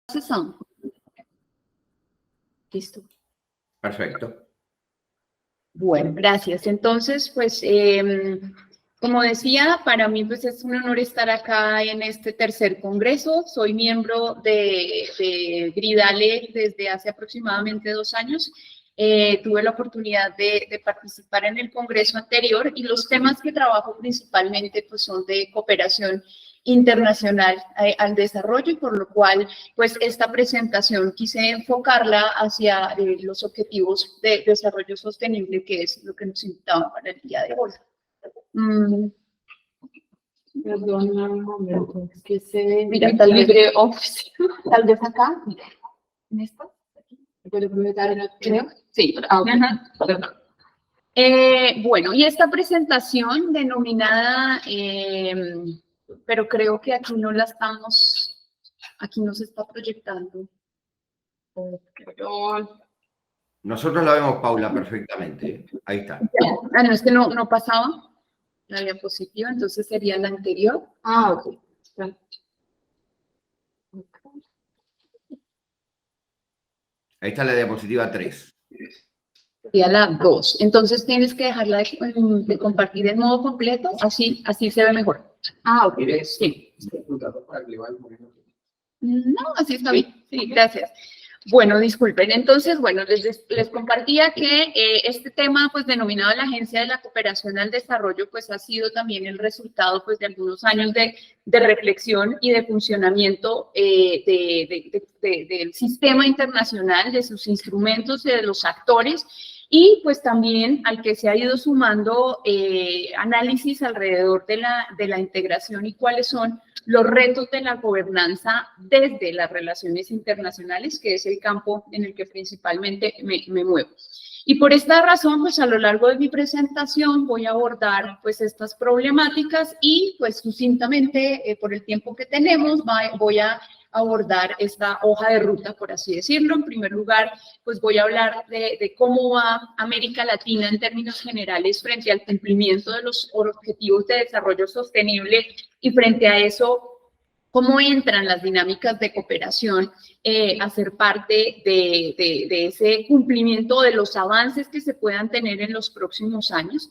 sesión. Listo. Perfecto. Bueno, gracias. Entonces, pues, como decía, para mí pues es un honor estar acá en este tercer congreso. Soy miembro de Gridale desde hace aproximadamente 2 años. Tuve la oportunidad de participar en el congreso anterior y los temas que trabajo principalmente pues son de cooperación internacional al desarrollo, y por lo cual pues esta presentación quise enfocarla hacia los objetivos de desarrollo sostenible, que es lo que nos invitaban para el día de hoy. Perdona un momento, es que se Mira, tal vez, LibreOffice. tal vez acá, mira, en esta. ¿Puedo comentar en el video? Sí, bueno, y esta presentación denominada, pero creo que aquí no la estamos, aquí no se está proyectando. Pero Nosotros la vemos, Paula, perfectamente. Ahí está. Ah, no, es que no pasaba la diapositiva, entonces sería la anterior. ok. Ahí está la diapositiva 3. Sería la 2. Entonces tienes que dejarla de compartir en modo completo, así se ve mejor. Ok. Sí. No, así está bien. Sí, gracias. Bueno, disculpen. Entonces, bueno, les compartía que este tema, pues, denominado la Agencia de la Cooperación al Desarrollo, pues, ha sido también el resultado, pues, de algunos años de reflexión y de funcionamiento del sistema internacional, de sus instrumentos y de los actores, y pues también al que se ha ido sumando análisis alrededor de la integración y cuáles son los retos de la gobernanza desde las relaciones internacionales, que es el campo en el que principalmente me muevo. Y por esta razón, pues a lo largo de mi presentación voy a abordar pues estas problemáticas y pues sucintamente, por el tiempo que tenemos, voy a abordar esta hoja de ruta, por así decirlo. En primer lugar, pues voy a hablar de cómo va América Latina en términos generales frente al cumplimiento de los objetivos de desarrollo sostenible, y frente a eso, cómo entran las dinámicas de cooperación a ser parte de ese cumplimiento, de los avances que se puedan tener en los próximos años.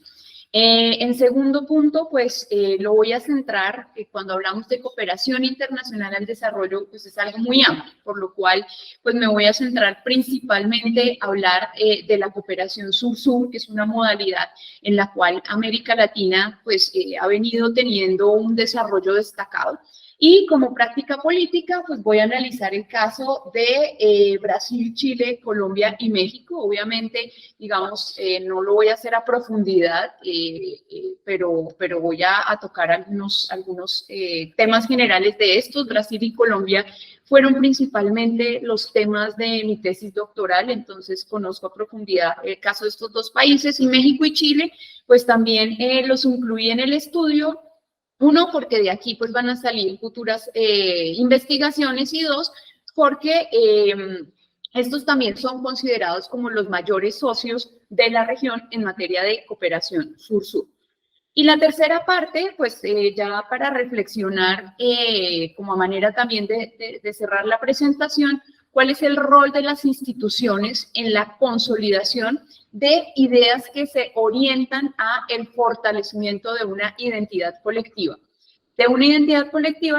En segundo punto, pues lo voy a centrar, cuando hablamos de cooperación internacional al desarrollo, pues es algo muy amplio, por lo cual pues me voy a centrar principalmente a hablar de la cooperación sur-sur, que es una modalidad en la cual América Latina pues ha venido teniendo un desarrollo destacado. Y como práctica política, pues voy a analizar el caso de Brasil, Chile, Colombia y México. Obviamente, digamos, no lo voy a hacer a profundidad, pero voy a tocar algunos temas generales de estos. Brasil y Colombia fueron principalmente los temas de mi tesis doctoral, entonces conozco a profundidad el caso de estos dos países. Y México y Chile, pues también los incluí en el estudio. Uno, porque de aquí pues van a salir futuras investigaciones, y dos, porque estos también son considerados como los mayores socios de la región en materia de cooperación sur-sur. Y la tercera parte, pues ya para reflexionar como a manera también de cerrar la presentación, cuál es el rol de las instituciones en la consolidación de ideas que se orientan a el fortalecimiento de una identidad colectiva.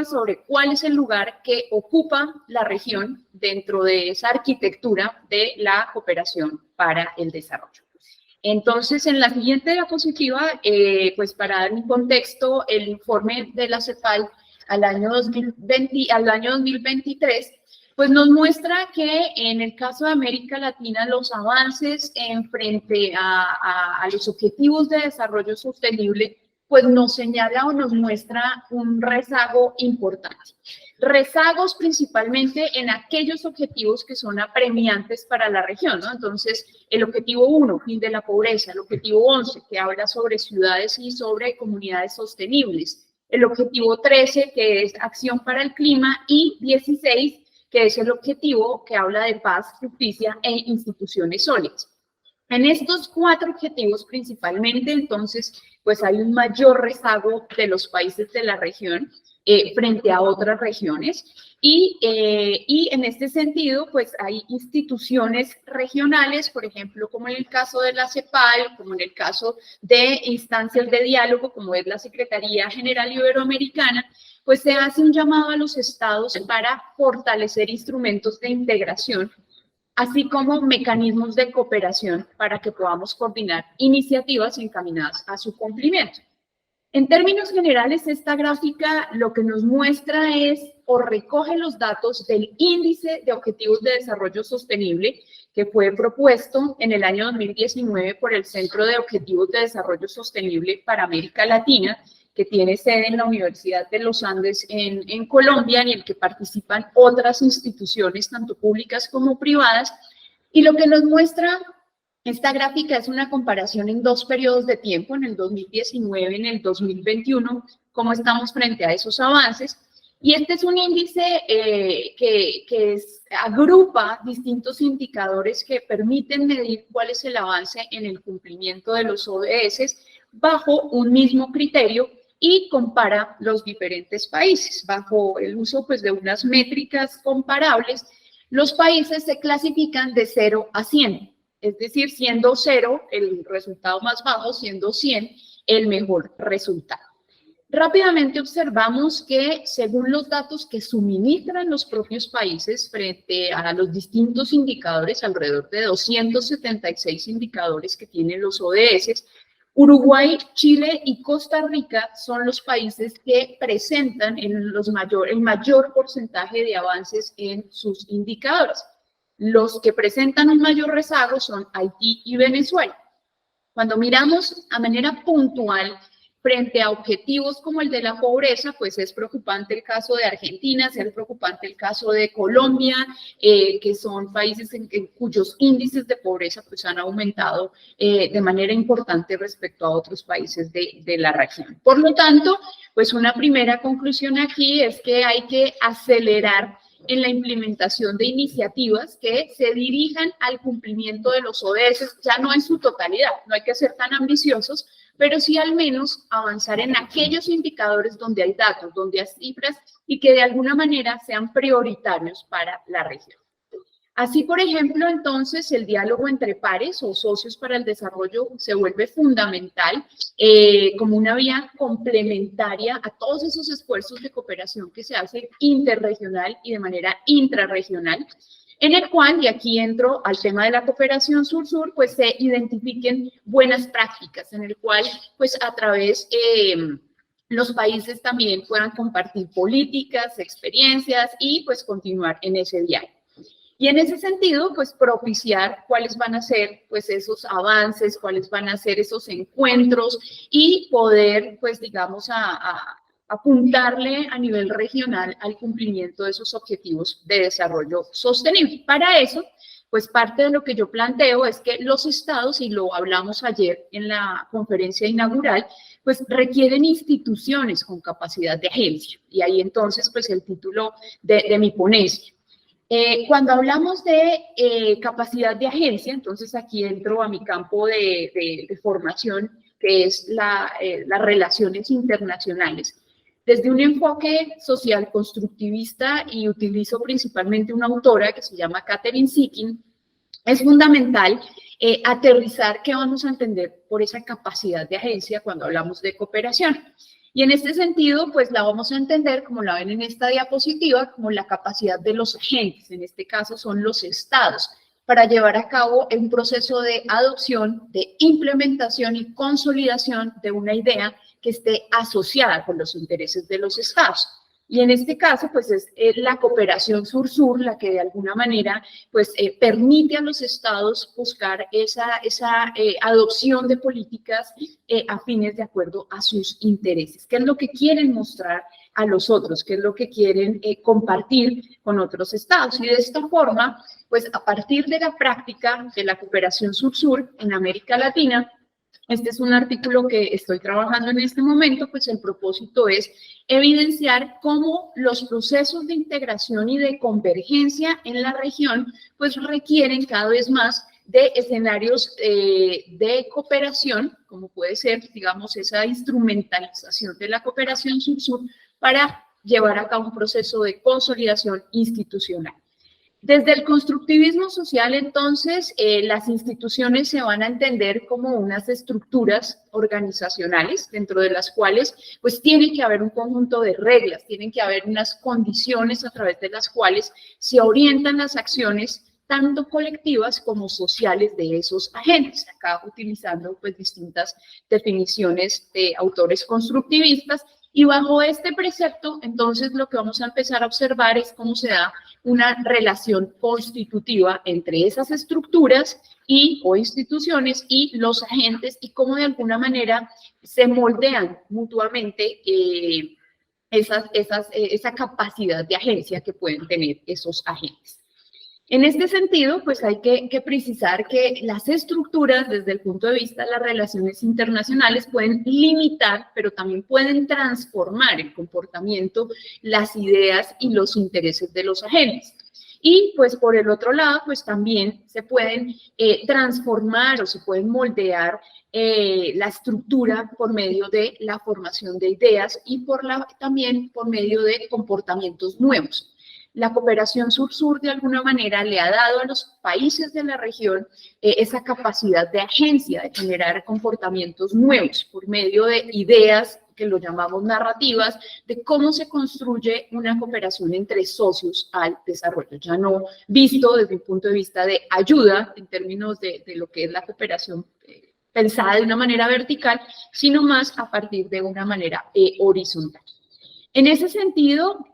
Sobre cuál es el lugar que ocupa la región dentro de esa arquitectura de la cooperación para el desarrollo. Entonces, en la siguiente diapositiva, pues para dar un contexto, el informe de la CEPAL al año 2023, pues nos muestra que en el caso de América Latina los avances en frente a los objetivos de desarrollo sostenible pues nos señala o nos muestra un rezago importante. Rezagos principalmente en aquellos objetivos que son apremiantes para la región, ¿no? Entonces, el objetivo 1, fin de la pobreza, el objetivo 11, que habla sobre ciudades y sobre comunidades sostenibles, el objetivo 13, que es acción para el clima, y 16, que es el objetivo que habla de paz, justicia e instituciones sólidas. En estos 4 objetivos principalmente, entonces, pues hay un mayor rezago de los países de la región frente a otras regiones y en este sentido, pues hay instituciones regionales, por ejemplo, como en el caso de la CEPAL, como en el caso de instancias de diálogo, como es la Secretaría General Iberoamericana, pues se hace un llamado a los estados para fortalecer instrumentos de integración, así como mecanismos de cooperación para que podamos coordinar iniciativas encaminadas a su cumplimiento. En términos generales, esta gráfica lo que nos muestra es o recoge los datos del Índice de Objetivos de Desarrollo Sostenible que fue propuesto en el año 2019 por el Centro de Objetivos de Desarrollo Sostenible para América Latina, que tiene sede en la Universidad de los Andes en Colombia, en el que participan otras instituciones, tanto públicas como privadas. Y lo que nos muestra esta gráfica es una comparación en 2 periodos de tiempo, en el 2019 y en el 2021, cómo estamos frente a esos avances. Y este es un índice que agrupa distintos indicadores que permiten medir cuál es el avance en el cumplimiento de los ODS bajo un mismo criterio y compara los diferentes países. Bajo el uso pues, de unas métricas comparables, los países se clasifican de 0 a 100. Es decir, siendo 0 el resultado más bajo, siendo 100 el mejor resultado. Rápidamente observamos que según los datos que suministran los propios países frente a los distintos indicadores, alrededor de 276 indicadores que tienen los ODS, Uruguay, Chile y Costa Rica son los países que presentan el mayor porcentaje de avances en sus indicadores. Los que presentan un mayor rezago son Haití y Venezuela. Cuando miramos a manera puntual frente a objetivos como el de la pobreza, pues es preocupante el caso de Argentina, es preocupante el caso de Colombia, que son países cuyos índices de pobreza pues han aumentado de manera importante respecto a otros países de la región. Por lo tanto, pues una primera conclusión aquí es que hay que acelerar en la implementación de iniciativas que se dirijan al cumplimiento de los ODS, ya no en su totalidad, no hay que ser tan ambiciosos, pero sí al menos avanzar en aquellos indicadores donde hay datos, donde hay cifras y que de alguna manera sean prioritarios para la región. Así, por ejemplo, entonces, el diálogo entre pares o socios para el desarrollo se vuelve fundamental como una vía complementaria a todos esos esfuerzos de cooperación que se hacen interregional y de manera intrarregional, en el cual, y aquí entro al tema de la cooperación sur-sur, pues se identifiquen buenas prácticas, en el cual, pues a través los países también puedan compartir políticas, experiencias y pues continuar en ese diálogo. Y en ese sentido, pues propiciar cuáles van a ser pues esos avances, cuáles van a ser esos encuentros y poder pues digamos apuntarle a nivel regional al cumplimiento de esos objetivos de desarrollo sostenible. Para eso, pues parte de lo que yo planteo es que los estados, y lo hablamos ayer en la conferencia inaugural, pues requieren instituciones con capacidad de agencia. Y ahí entonces pues el título de mi ponencia. Cuando hablamos de capacidad de agencia, entonces aquí entro a mi campo de formación, que es las relaciones internacionales. Desde un enfoque social constructivista, y utilizo principalmente una autora que se llama Catherine Sickin, es fundamental aterrizar qué vamos a entender por esa capacidad de agencia cuando hablamos de cooperación. Y en este sentido, pues la vamos a entender, como la ven en esta diapositiva, como la capacidad de los agentes, en este caso son los estados, para llevar a cabo un proceso de adopción, de implementación y consolidación de una idea que esté asociada con los intereses de los estados. Y en este caso, pues es la cooperación sur-sur la que de alguna manera pues, permite a los estados buscar esa adopción de políticas afines de acuerdo a sus intereses. ¿Qué es lo que quieren mostrar a los otros? ¿Qué es lo que quieren compartir con otros estados? Y de esta forma, pues a partir de la práctica de la cooperación sur-sur en América Latina, este es un artículo que estoy trabajando en este momento, pues el propósito es evidenciar cómo los procesos de integración y de convergencia en la región pues requieren cada vez más de escenarios de cooperación, como puede ser, digamos, esa instrumentalización de la cooperación sur-sur para llevar a cabo un proceso de consolidación institucional. Desde el constructivismo social, entonces, las instituciones se van a entender como unas estructuras organizacionales dentro de las cuales, pues, tiene que haber un conjunto de reglas, tienen que haber unas condiciones a través de las cuales se orientan las acciones tanto colectivas como sociales de esos agentes, acá utilizando, pues, distintas definiciones de autores constructivistas. Y bajo este precepto, entonces, lo que vamos a empezar a observar es cómo se da una relación constitutiva entre esas estructuras o instituciones y los agentes, y cómo de alguna manera se moldean mutuamente esa capacidad de agencia que pueden tener esos agentes. En este sentido, pues hay que precisar que las estructuras, desde el punto de vista de las relaciones internacionales, pueden limitar, pero también pueden transformar el comportamiento, las ideas y los intereses de los agentes. Y pues por el otro lado, pues también se pueden transformar o se pueden moldear la estructura por medio de la formación de ideas y también por medio de comportamientos nuevos. La cooperación sur-sur de alguna manera le ha dado a los países de la región esa capacidad de agencia, de generar comportamientos nuevos por medio de ideas que lo llamamos narrativas, de cómo se construye una cooperación entre socios al desarrollo, ya no visto desde un punto de vista de ayuda en términos de lo que es la cooperación pensada de una manera vertical, sino más a partir de una manera horizontal. En ese sentido,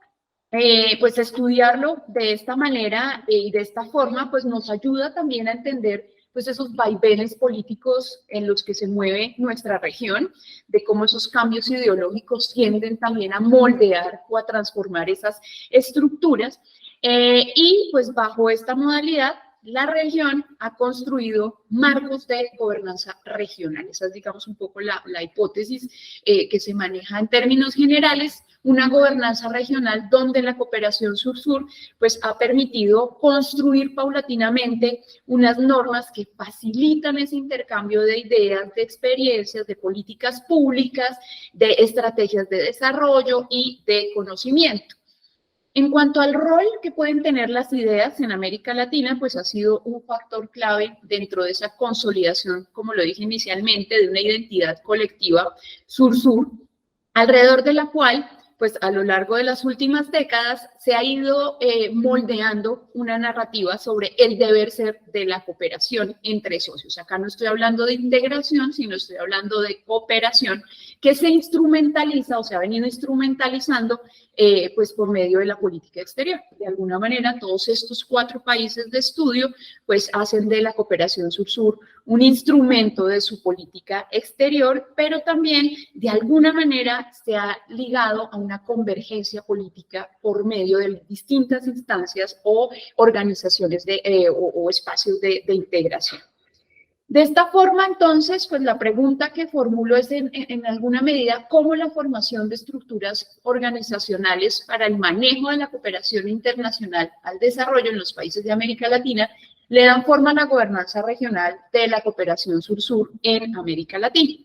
pues estudiarlo de esta manera y de esta forma, pues nos ayuda también a entender pues esos vaivenes políticos en los que se mueve nuestra región, de cómo esos cambios ideológicos tienden también a moldear o a transformar esas estructuras, y pues bajo esta modalidad la región ha construido marcos de gobernanza regional. Esa es, digamos, un poco la hipótesis que se maneja en términos generales, una gobernanza regional donde la cooperación sur-sur pues ha permitido construir paulatinamente unas normas que facilitan ese intercambio de ideas, de experiencias, de políticas públicas, de estrategias de desarrollo y de conocimiento. En cuanto al rol que pueden tener las ideas en América Latina, pues ha sido un factor clave dentro de esa consolidación, como lo dije inicialmente, de una identidad colectiva sur-sur, alrededor de la cual, pues a lo largo de las últimas décadas, se ha ido moldeando una narrativa sobre el deber ser de la cooperación entre socios. Acá no estoy hablando de integración, sino estoy hablando de cooperación, que se instrumentaliza o se ha venido instrumentalizando pues por medio de la política exterior. De alguna manera, todos estos 4 países de estudio pues hacen de la cooperación sur-sur un instrumento de su política exterior, pero también de alguna manera se ha ligado a una convergencia política por medio de distintas instancias o organizaciones o espacios de integración. De esta forma, entonces, pues la pregunta que formulo es en alguna medida cómo la formación de estructuras organizacionales para el manejo de la cooperación internacional al desarrollo en los países de América Latina le dan forma a la gobernanza regional de la cooperación sur-sur en América Latina.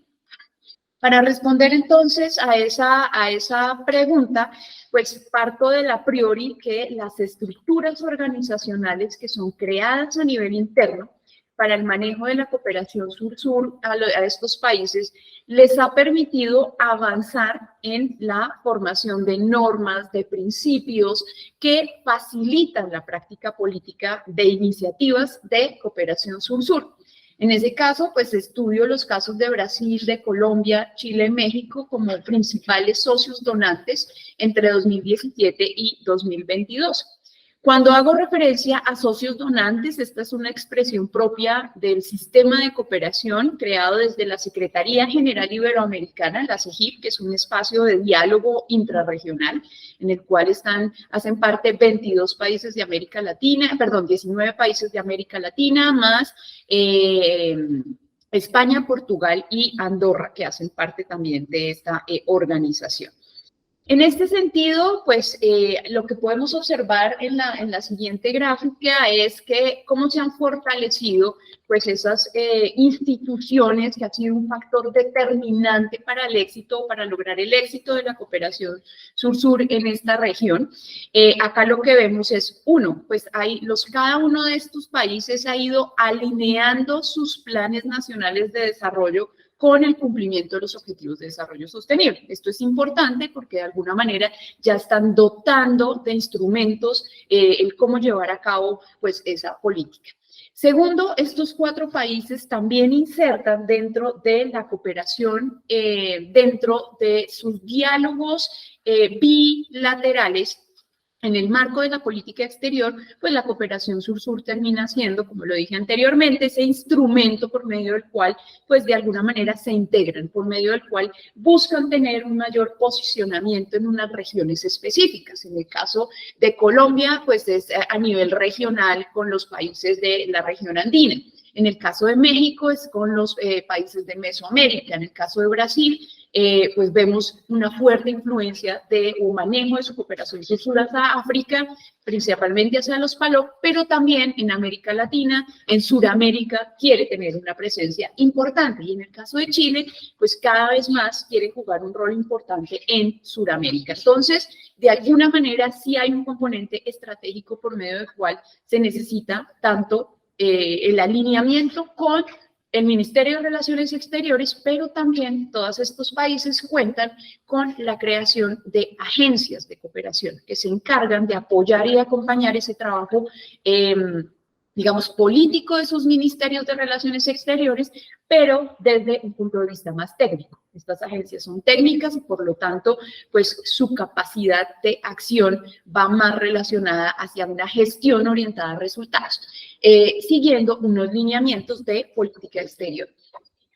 Para responder entonces a esa pregunta, pues parto de la priori que las estructuras organizacionales que son creadas a nivel interno para el manejo de la cooperación sur-sur a estos países les ha permitido avanzar en la formación de normas, de principios que facilitan la práctica política de iniciativas de cooperación sur-sur. En ese caso, pues estudio los casos de Brasil, de Colombia, Chile y México como principales socios donantes entre 2017 y 2022. Cuando hago referencia a socios donantes, esta es una expresión propia del sistema de cooperación creado desde la Secretaría General Iberoamericana, la CEGIP, que es un espacio de diálogo intrarregional en el cual hacen parte 22 países de América Latina, 19 países de América Latina, más España, Portugal y Andorra, que hacen parte también de esta organización. En este sentido, pues lo que podemos observar en la siguiente gráfica es que cómo se han fortalecido pues esas instituciones que han sido un factor determinante para el éxito, para lograr el éxito de la cooperación sur-sur en esta región. Acá lo que vemos es, uno, pues cada uno de estos países ha ido alineando sus planes nacionales de desarrollo con el cumplimiento de los objetivos de desarrollo sostenible. Esto es importante porque de alguna manera ya están dotando de instrumentos el cómo llevar a cabo pues esa política. Segundo, estos 4 países también insertan dentro de la cooperación, dentro de sus diálogos bilaterales. En el marco de la política exterior, pues la cooperación sur-sur termina siendo, como lo dije anteriormente, ese instrumento por medio del cual, pues de alguna manera se integran, por medio del cual buscan tener un mayor posicionamiento en unas regiones específicas. En el caso de Colombia, pues es a nivel regional con los países de la región andina. En el caso de México es con los países de Mesoamérica. En el caso de Brasil, pues vemos una fuerte influencia o manejo de su cooperación sur hacia África, principalmente hacia los PALOC, pero también en América Latina, en Sudamérica, quiere tener una presencia importante. Y en el caso de Chile, pues cada vez más quiere jugar un rol importante en Sudamérica. Entonces, de alguna manera, sí hay un componente estratégico por medio del cual se necesita tanto el alineamiento con el Ministerio de Relaciones Exteriores, pero también todos estos países cuentan con la creación de agencias de cooperación que se encargan de apoyar y acompañar ese trabajo, digamos, político de sus ministerios de Relaciones Exteriores, pero desde un punto de vista más técnico. Estas agencias son técnicas y por lo tanto, pues su capacidad de acción va más relacionada hacia una gestión orientada a resultados, siguiendo unos lineamientos de política exterior.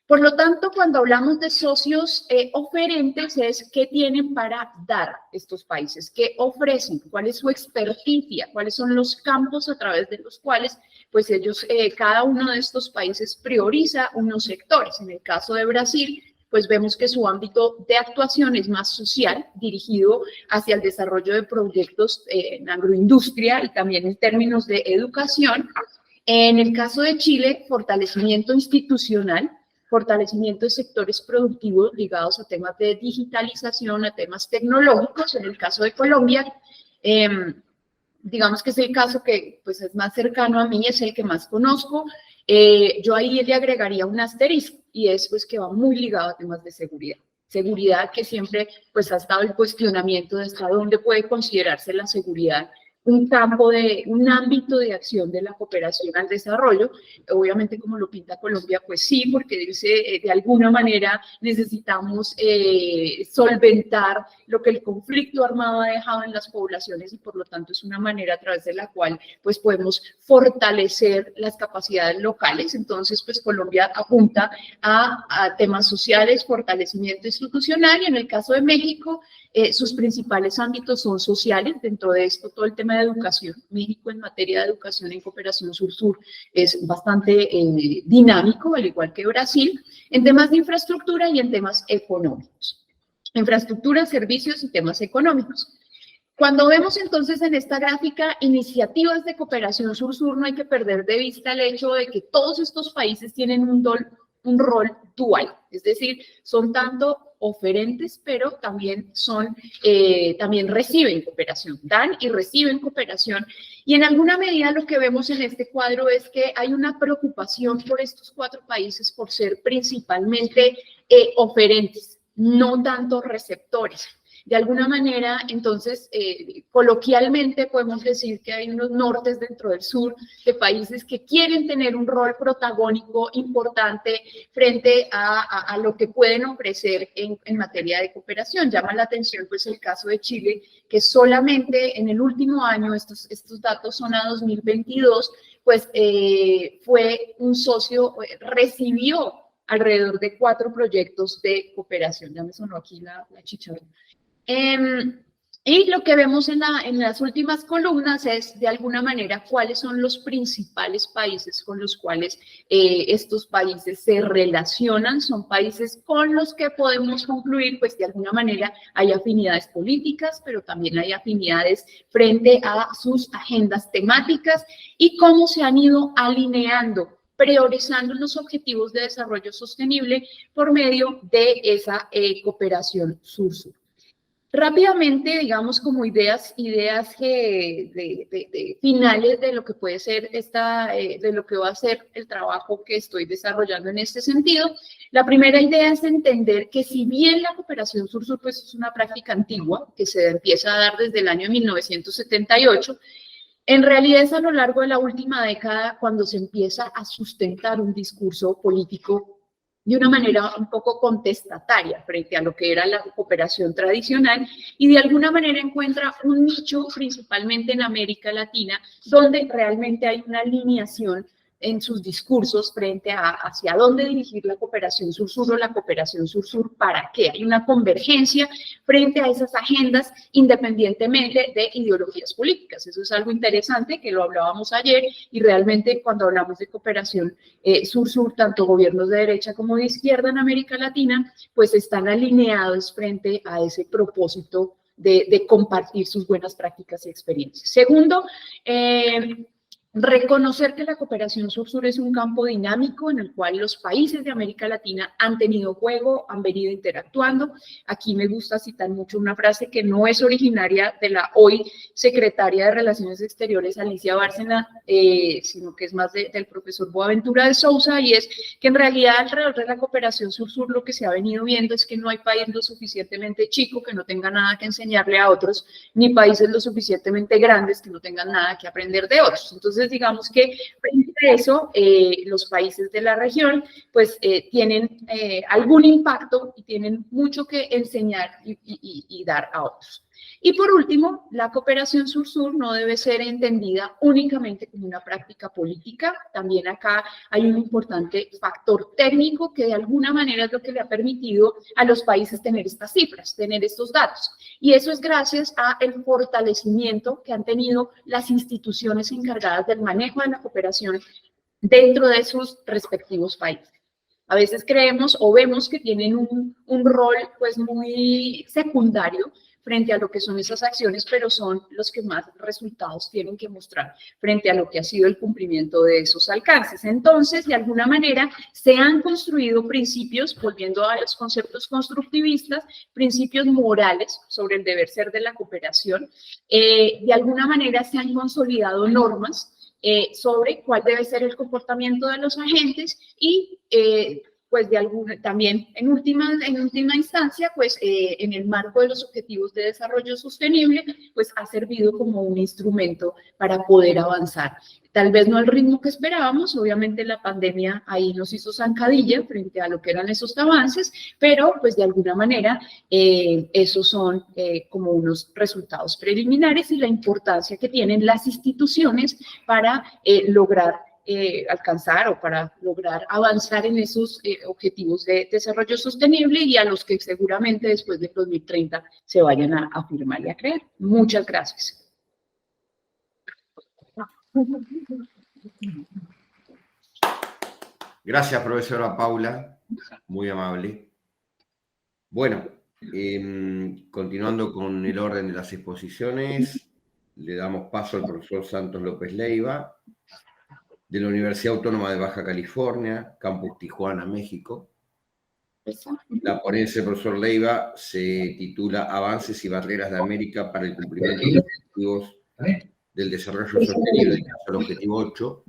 Por lo tanto, cuando hablamos de socios oferentes es qué tienen para dar estos países, qué ofrecen, cuál es su experticia, cuáles son los campos a través de los cuales pues ellos, cada uno de estos países prioriza unos sectores. En el caso de Brasil, pues vemos que su ámbito de actuación es más social, dirigido hacia el desarrollo de proyectos en agroindustria y también en términos de educación. En el caso de Chile, fortalecimiento institucional, fortalecimiento de sectores productivos ligados a temas de digitalización, a temas tecnológicos. En el caso de Colombia, digamos que es el caso que pues, es más cercano a mí, es el que más conozco. Yo ahí le agregaría un asterisco y es pues, que va muy ligado a temas de seguridad. Seguridad que siempre pues, ha estado el cuestionamiento de hasta dónde puede considerarse la seguridad un ámbito de acción de la cooperación al desarrollo. Obviamente, como lo pinta Colombia, pues sí, porque dice, de alguna manera necesitamos solventar lo que el conflicto armado ha dejado en las poblaciones y por lo tanto es una manera a través de la cual pues podemos fortalecer las capacidades locales. Entonces, pues Colombia apunta a temas sociales, fortalecimiento institucional y en el caso de México, sus principales ámbitos son sociales. Dentro de esto, todo el tema de educación. México en materia de educación en cooperación sur-sur es bastante dinámico, al igual que Brasil, en temas de infraestructura y en temas económicos. Infraestructura, servicios y temas económicos. Cuando vemos entonces en esta gráfica iniciativas de cooperación sur-sur, no hay que perder de vista el hecho de que todos estos países tienen un rol dual, es decir, son tanto oferentes, pero también también reciben cooperación, dan y reciben cooperación. Y en alguna medida lo que vemos en este cuadro es que hay una preocupación por estos 4 países por ser principalmente oferentes, no tanto receptores. De alguna manera, entonces, coloquialmente podemos decir que hay unos nortes dentro del sur de países que quieren tener un rol protagónico importante frente a lo que pueden ofrecer en materia de cooperación. Llama la atención pues el caso de Chile, que solamente en el último año, estos datos son a 2022, pues fue un socio, recibió alrededor de 4 proyectos de cooperación. Ya me sonó aquí la chicharra. Y lo que vemos en las últimas columnas es, de alguna manera, cuáles son los principales países con los cuales estos países se relacionan. Son países con los que podemos concluir, pues, de alguna manera hay afinidades políticas, pero también hay afinidades frente a sus agendas temáticas y cómo se han ido alineando, priorizando los objetivos de desarrollo sostenible por medio de esa cooperación sur-sur. Rápidamente, digamos, como ideas finales de lo que puede ser de lo que va a ser el trabajo que estoy desarrollando en este sentido. La primera idea es entender que si bien la cooperación sur-sur pues es una práctica antigua que se empieza a dar desde el año 1978, en realidad es a lo largo de la última década cuando se empieza a sustentar un discurso político de una manera un poco contestataria frente a lo que era la cooperación tradicional y de alguna manera encuentra un nicho principalmente en América Latina donde realmente hay una alineación en sus discursos frente a hacia dónde dirigir la cooperación sur-sur o la cooperación sur-sur para qué. Hay una convergencia frente a esas agendas independientemente de ideologías políticas. Eso es algo interesante que lo hablábamos ayer y realmente cuando hablamos de cooperación sur-sur, tanto gobiernos de derecha como de izquierda en América Latina, pues están alineados frente a ese propósito de compartir sus buenas prácticas y experiencias. Segundo, reconocer que la cooperación sur-sur es un campo dinámico en el cual los países de América Latina han tenido juego, han venido interactuando. Aquí me gusta citar mucho una frase que no es originaria de la hoy secretaria de Relaciones Exteriores, Alicia Bárcena, sino que es más del profesor Boaventura de Sousa, y es que en realidad alrededor de la cooperación sur-sur lo que se ha venido viendo es que no hay país lo suficientemente chico que no tenga nada que enseñarle a otros, ni países lo suficientemente grandes que no tengan nada que aprender de otros. Entonces, digamos que frente a eso, los países de la región pues tienen algún impacto y tienen mucho que enseñar y dar a otros. Y por último, la cooperación sur-sur no debe ser entendida únicamente como una práctica política. También acá hay un importante factor técnico que de alguna manera es lo que le ha permitido a los países tener estas cifras, tener estos datos. Y eso es gracias al fortalecimiento que han tenido las instituciones encargadas del manejo de la cooperación dentro de sus respectivos países. A veces creemos o vemos que tienen un rol pues muy secundario frente a lo que son esas acciones, pero son los que más resultados tienen que mostrar frente a lo que ha sido el cumplimiento de esos alcances. Entonces, de alguna manera, se han construido principios, volviendo a los conceptos constructivistas, principios morales sobre el deber ser de la cooperación. De alguna manera se han consolidado normas sobre cuál debe ser el comportamiento de los agentes y pues también en última instancia, pues en el marco de los objetivos de desarrollo sostenible, pues ha servido como un instrumento para poder avanzar. Tal vez no al ritmo que esperábamos, obviamente la pandemia ahí nos hizo zancadilla frente a lo que eran esos avances, pero pues de alguna manera esos son como unos resultados preliminares y la importancia que tienen las instituciones para lograr alcanzar o para lograr avanzar en esos objetivos de desarrollo sostenible y a los que seguramente después del 2030 se vayan a firmar y a crear. Muchas gracias. Gracias, profesora Paula, muy amable. Bueno, continuando con el orden de las exposiciones, le damos paso al profesor Santos López Leiva, de la Universidad Autónoma de Baja California, Campus Tijuana, México. La ponencia del profesor Leiva se titula Avances y barreras de América para el cumplimiento de los objetivos del desarrollo sostenible, el objetivo 8.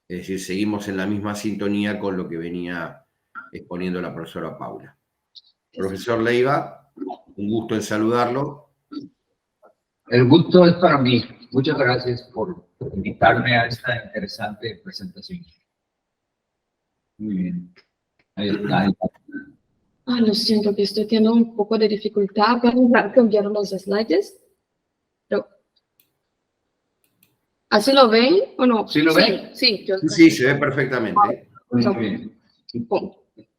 Es decir, seguimos en la misma sintonía con lo que venía exponiendo la profesora Paula. Profesor Leiva, un gusto en saludarlo. El gusto es para mí. Muchas gracias por invitarme a esta interesante presentación. Muy bien. Ahí está. Lo siento que estoy teniendo un poco de dificultad para cambiar los slides. Pero, ¿así lo ven o no? ¿Sí lo ven? Sí, Sí, se ve perfectamente. Muy bien.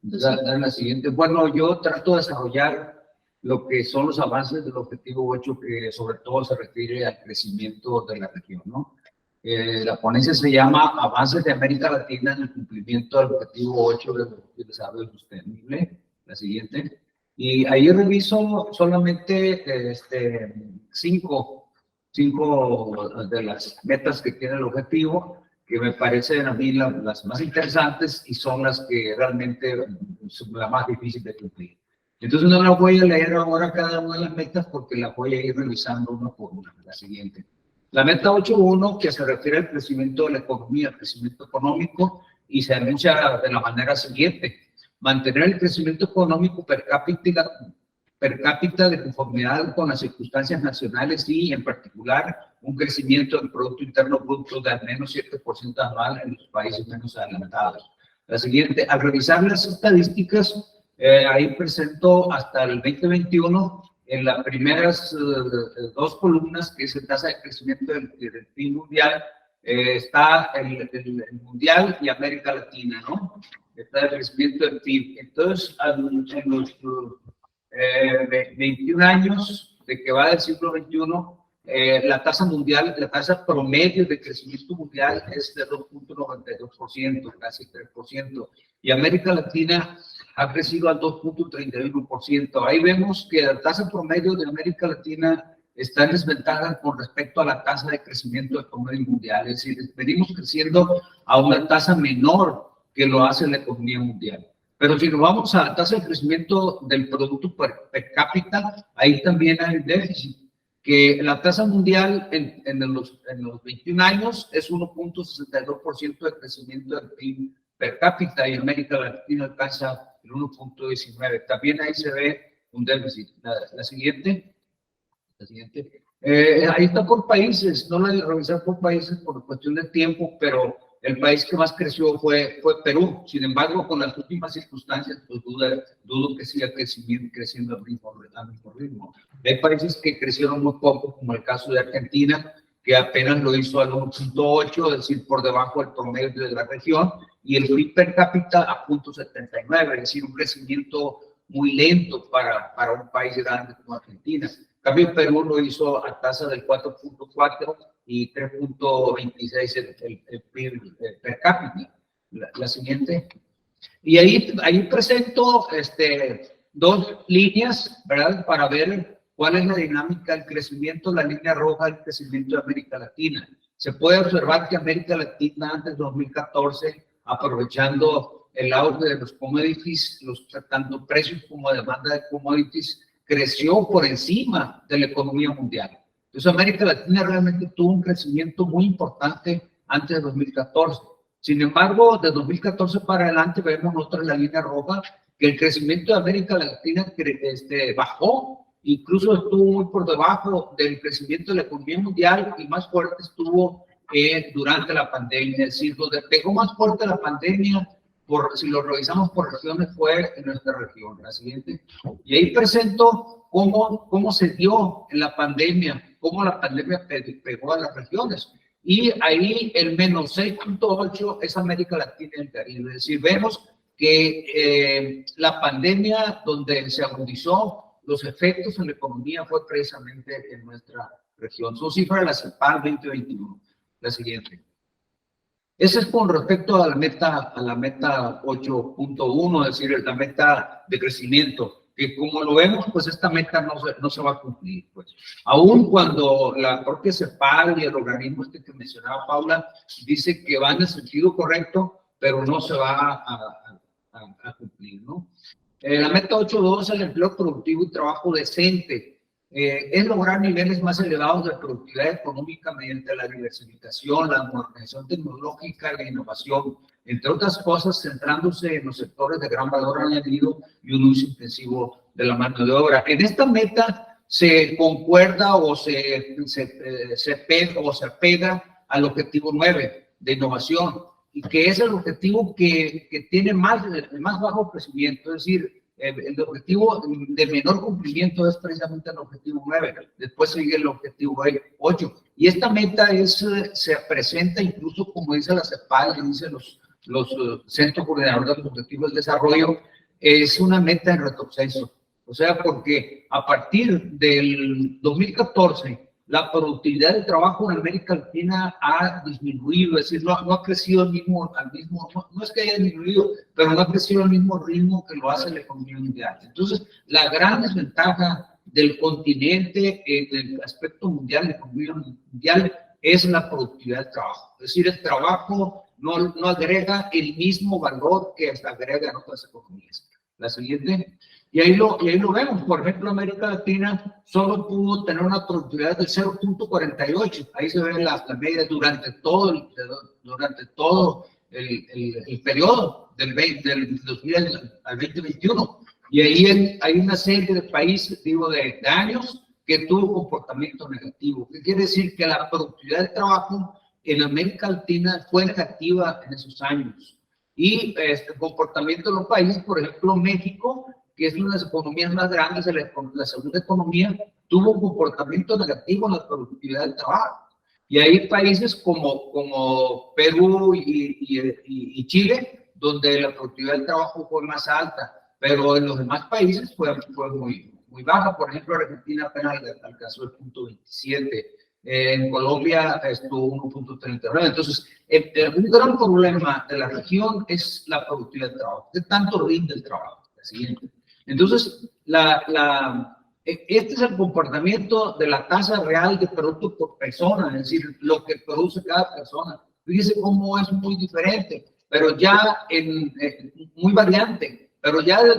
La siguiente. Bueno, yo trato de desarrollar lo que son los avances del objetivo 8, que sobre todo se refiere al crecimiento de la región, ¿no? La ponencia se llama Avances de América Latina en el cumplimiento del objetivo 8 del desarrollo sostenible, la siguiente. Y ahí reviso solamente cinco de las metas que tiene el objetivo, que me parecen a mí las más interesantes y son las que realmente son las más difíciles de cumplir. Entonces no las voy a leer ahora cada una de las metas porque las voy a ir revisando una por una. La siguiente. La meta 8.1, que se refiere al crecimiento de la economía, al crecimiento económico, y se anuncia de la manera siguiente: mantener el crecimiento económico per cápita de conformidad con las circunstancias nacionales y, en particular, un crecimiento del Producto Interno Bruto de al menos 7% anual en los países menos adelantados. La siguiente, al revisar las estadísticas, ahí presento hasta el 2021, en las primeras dos columnas, que es la tasa de crecimiento del PIB mundial, está el mundial y América Latina, ¿no? Está el crecimiento del PIB. Entonces, en los 21 años de que va del siglo XXI, la tasa mundial, la tasa promedio de crecimiento mundial es de 2.92%, casi 3%, y América Latina ha crecido al 2.31%. Ahí vemos que la tasa promedio de América Latina está en desventaja con respecto a la tasa de crecimiento del promedio mundial, es decir, venimos creciendo a una tasa menor que lo hace la economía mundial. Pero si nos vamos a la tasa de crecimiento del producto per cápita, ahí también hay un déficit, que la tasa mundial en los 21 años es 1.62% de crecimiento del PIB per cápita, y América Latina alcanza el 1.19. También ahí se ve un déficit. La siguiente. Ahí está por países, no la voy a revisar por países por cuestión de tiempo, pero el país que más creció fue Perú. Sin embargo, con las últimas circunstancias, pues dudo que siga creciendo al mismo ritmo. Hay países que crecieron muy poco, como el caso de Argentina, que apenas lo hizo al 1.8, es decir, por debajo del promedio de la región, y el PIB per cápita a 0.79, es decir, un crecimiento muy lento para un país grande como Argentina. En cambio, Perú lo hizo a tasa del 4.4 y 3.26 el PIB per cápita. La siguiente. Y ahí presento dos líneas, ¿verdad? Para ver cuál es la dinámica del crecimiento, la línea roja del crecimiento de América Latina. Se puede observar que América Latina antes de 2014, aprovechando el auge de los commodities, tanto precios como demanda de commodities, creció por encima de la economía mundial. Entonces América Latina realmente tuvo un crecimiento muy importante antes de 2014. Sin embargo, de 2014 para adelante vemos en la línea roja que el crecimiento de América Latina bajó, incluso estuvo muy por debajo del crecimiento de la economía mundial, y más fuerte estuvo durante la pandemia. Es decir, donde pegó más fuerte la pandemia, si lo revisamos por regiones, fue en nuestra región. La siguiente. Y ahí presento cómo se dio en la pandemia, cómo la pandemia pegó a las regiones. Y ahí el menos 6.8 es América Latina y el Caribe. Es decir, vemos que la pandemia, donde se agudizó los efectos en la economía, fue precisamente en nuestra región. Son cifras de la CEPAL 2021. La siguiente. Ese es con respecto a la meta 8.1, es decir, la meta de crecimiento, que como lo vemos, pues esta meta no se va a cumplir. Pues. Aún cuando la propia CEPAL y el organismo que mencionaba Paula dice que va en el sentido correcto, pero no se va a cumplir, ¿no? La meta 8.2 es el empleo productivo y trabajo decente. Es lograr niveles más elevados de productividad económica mediante la diversificación, la modernización tecnológica y la innovación, entre otras cosas, centrándose en los sectores de gran valor añadido y un uso intensivo de la mano de obra. En esta meta se concuerda o se pega al objetivo 9 de innovación, y que es el objetivo que tiene el más bajo crecimiento, es decir, el objetivo de menor cumplimiento es precisamente el objetivo 9, después sigue el objetivo 8, y esta meta se presenta incluso, como dice la CEPAL, que dicen los Centros Coordinadores de los Objetivos del Desarrollo, es una meta en retroceso. O O sea, porque a partir del 2014, la productividad del trabajo en América Latina ha disminuido, es decir, no ha crecido al mismo no es que haya disminuido, pero no ha crecido al mismo ritmo que lo hace la economía mundial. Entonces, la gran desventaja del continente en el aspecto mundial, la economía mundial, es la productividad del trabajo. Es decir, el trabajo no agrega el mismo valor que agrega en otras economías. La siguiente. Y ahí lo vemos. Por ejemplo, América Latina solo pudo tener una productividad del 0.48. Ahí se ve la media durante todo el periodo del 2000 al 2021. Y ahí hay una serie de países, de años, que tuvo comportamiento negativo. ¿Qué quiere decir? Que la productividad del trabajo en América Latina fue negativa en esos años. Y el comportamiento de los países, por ejemplo, México, que es una de las economías más grandes, la segunda economía, tuvo un comportamiento negativo en la productividad del trabajo. Y hay países como Perú y Chile, donde la productividad del trabajo fue más alta, pero en los demás países fue muy baja. Por ejemplo, Argentina apenas alcanzó el 0.27. En Colombia estuvo 1.39. Entonces, un gran problema de la región es la productividad del trabajo. ¿Qué tanto rinde el trabajo? La siguiente. Entonces, este es el comportamiento de la tasa real de producto por persona, es decir, lo que produce cada persona. Fíjese cómo es muy diferente, pero ya muy variante, pero ya de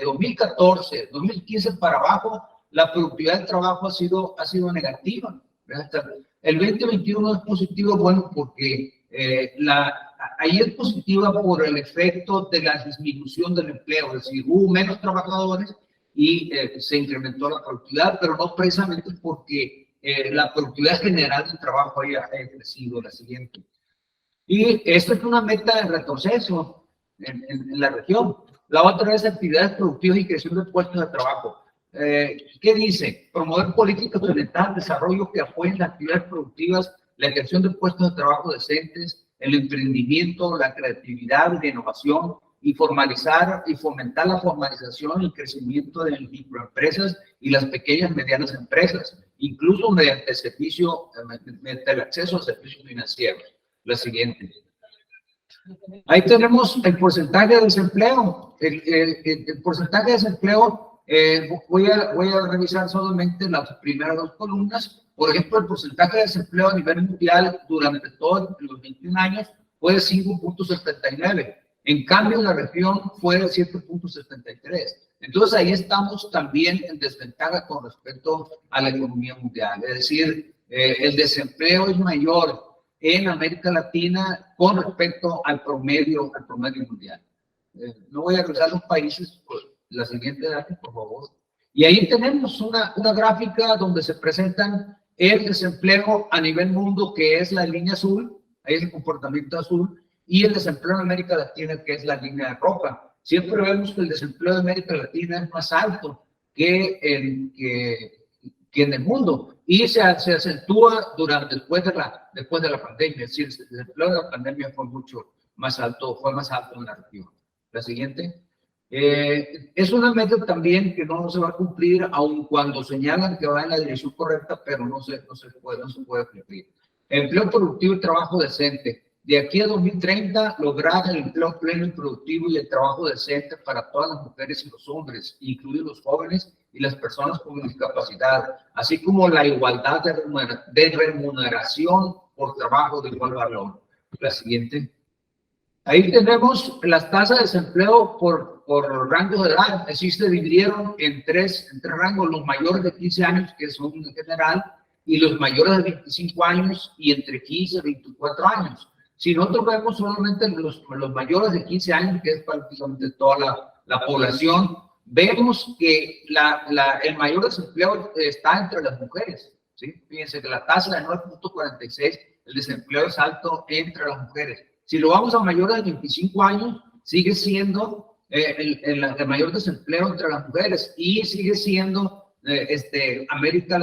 2014, 2015 para abajo, la productividad del trabajo ha sido negativa. El 2021 es positivo, bueno, porque ahí es positiva por el efecto de la disminución del empleo, es decir, hubo menos trabajadores y se incrementó la productividad, pero no precisamente porque la productividad general del trabajo haya crecido. La siguiente. Y esto es una meta de retroceso en la región. La otra es actividades productivas y creación de puestos de trabajo. ¿Qué dice? Promover políticas orientadas al desarrollo que apoyen las actividades productivas, la creación de puestos de trabajo decentes, el emprendimiento, la creatividad y la innovación, y formalizar y fomentar la formalización y el crecimiento de microempresas y las pequeñas y medianas empresas, incluso mediante el acceso a servicios financieros. La siguiente. Ahí tenemos el porcentaje de desempleo. El porcentaje de desempleo, voy a revisar solamente las primeras dos columnas. Por ejemplo, el porcentaje de desempleo a nivel mundial durante todos los 21 años fue de 5.79. En cambio, en la región fue de 7.73. Entonces, ahí estamos también en desventaja con respecto a la economía mundial. Es decir, el desempleo es mayor en América Latina con respecto al promedio mundial. No voy a revisar los países, pues, la siguiente dato, por favor. Y ahí tenemos una gráfica donde se presentan el desempleo a nivel mundo, que es la línea azul, ahí es el comportamiento azul, y el desempleo en América Latina, que es la línea roja. Siempre vemos que el desempleo de América Latina es más alto que en el mundo, y se acentúa después de la pandemia. Es decir, el desempleo de la pandemia fue mucho más alto, en la región. La siguiente. Es una meta también que no se va a cumplir, aun cuando señalan que va en la dirección correcta, pero no se puede cumplir. Empleo productivo y trabajo decente. De aquí a 2030, lograr el empleo pleno y productivo y el trabajo decente para todas las mujeres y los hombres, incluidos los jóvenes y las personas con discapacidad, así como la igualdad de remuneración por trabajo de igual valor. La siguiente. Ahí tenemos las tasas de desempleo por rango de edad. Así se dividieron en tres rangos: los mayores de 15 años, que son en general, y los mayores de 25 años y entre 15 y 24 años. Si nosotros vemos solamente los mayores de 15 años, que es prácticamente toda la población, vemos que el mayor desempleo está entre las mujeres. ¿Sí? Fíjense que la tasa de 9.46, el desempleo es alto entre las mujeres. Si lo vamos a mayores de 25 años, sigue siendo el mayor desempleo entre las mujeres, y sigue siendo América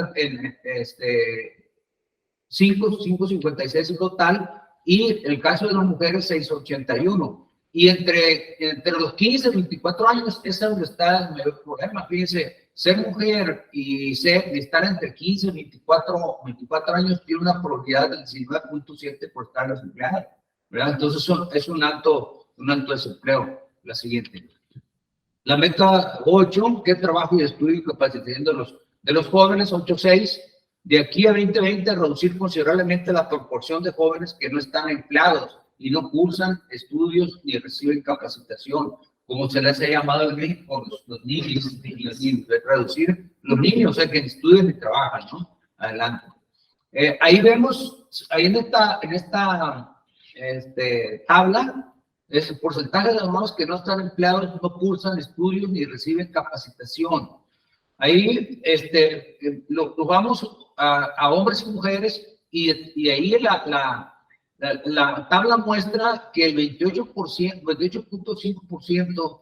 5.56 en total, y el caso de las mujeres 6.81. Y entre los 15 y 24 años, ese es donde está el mayor problema. Fíjense, ser mujer y estar entre 15 y 24 años tiene una probabilidad del 19.7 por estar desempleada, ¿verdad? Entonces es un alto desempleo. La siguiente. La meta 8, que es trabajo y estudio y capacitación de los jóvenes, 8.6. De aquí a 2020, reducir considerablemente la proporción de jóvenes que no están empleados y no cursan estudios ni reciben capacitación, como se les ha llamado en México, los niños, reducir los niños, o sea, que estudian y trabajan, ¿no? Adelante. Ahí vemos, ahí en esta tabla, es el porcentaje de los hermanos que no están empleados, no cursan estudios ni reciben capacitación. Ahí lo vamos a hombres y mujeres, y ahí la tabla muestra que el 28.5%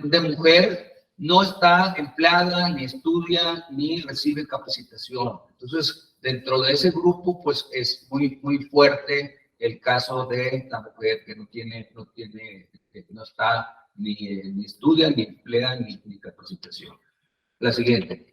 de mujer no está empleada, ni estudia, ni recibe capacitación. Entonces, dentro de ese grupo, pues es muy, muy fuerte el caso de la mujer que no está ni estudia, ni emplea, ni capacitación. La siguiente.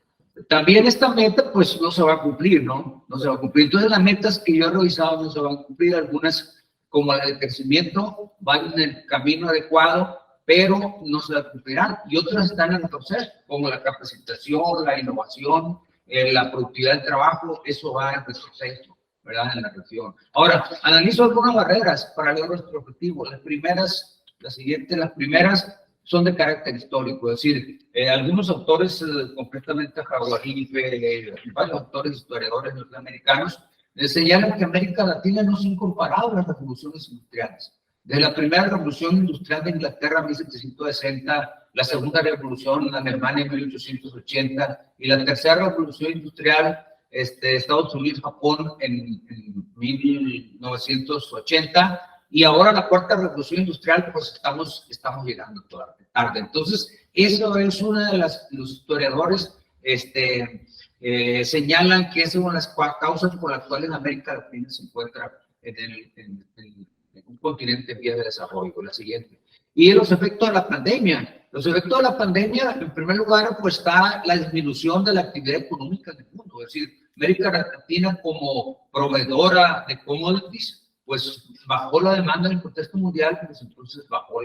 También esta meta, pues, no se va a cumplir, ¿no? No se va a cumplir. Entonces, las metas que yo he revisado no se van a cumplir. Algunas, como la de crecimiento, van en el camino adecuado, pero no se cumplirán. Y otras están en el proceso, como la capacitación, la innovación, la productividad del trabajo, eso va en retroceso, ¿verdad? En la región. Ahora, analizo algunas barreras para lograr nuestro objetivo. Las primeras son de carácter histórico, es decir, algunos autores completamente Jaguaribe, varios autores historiadores norteamericanos señalan que América Latina no se ha incorporado a las revoluciones industriales. Desde la primera revolución industrial de Inglaterra en 1760, la segunda revolución en Alemania en 1880 y la tercera revolución industrial Estados Unidos, Japón en 1980, y ahora la cuarta revolución industrial, pues estamos llegando tarde. Entonces, eso es una de los historiadores señalan que es una de las causas por las cuales América Latina se encuentra en un continente en vías de desarrollo. La siguiente. Y los efectos de la pandemia. Los efectos de la pandemia, en primer lugar, pues está la disminución de la actividad económica del mundo. Es decir, América Latina como proveedora de commodities, pues bajó la demanda en el contexto mundial, pues entonces bajó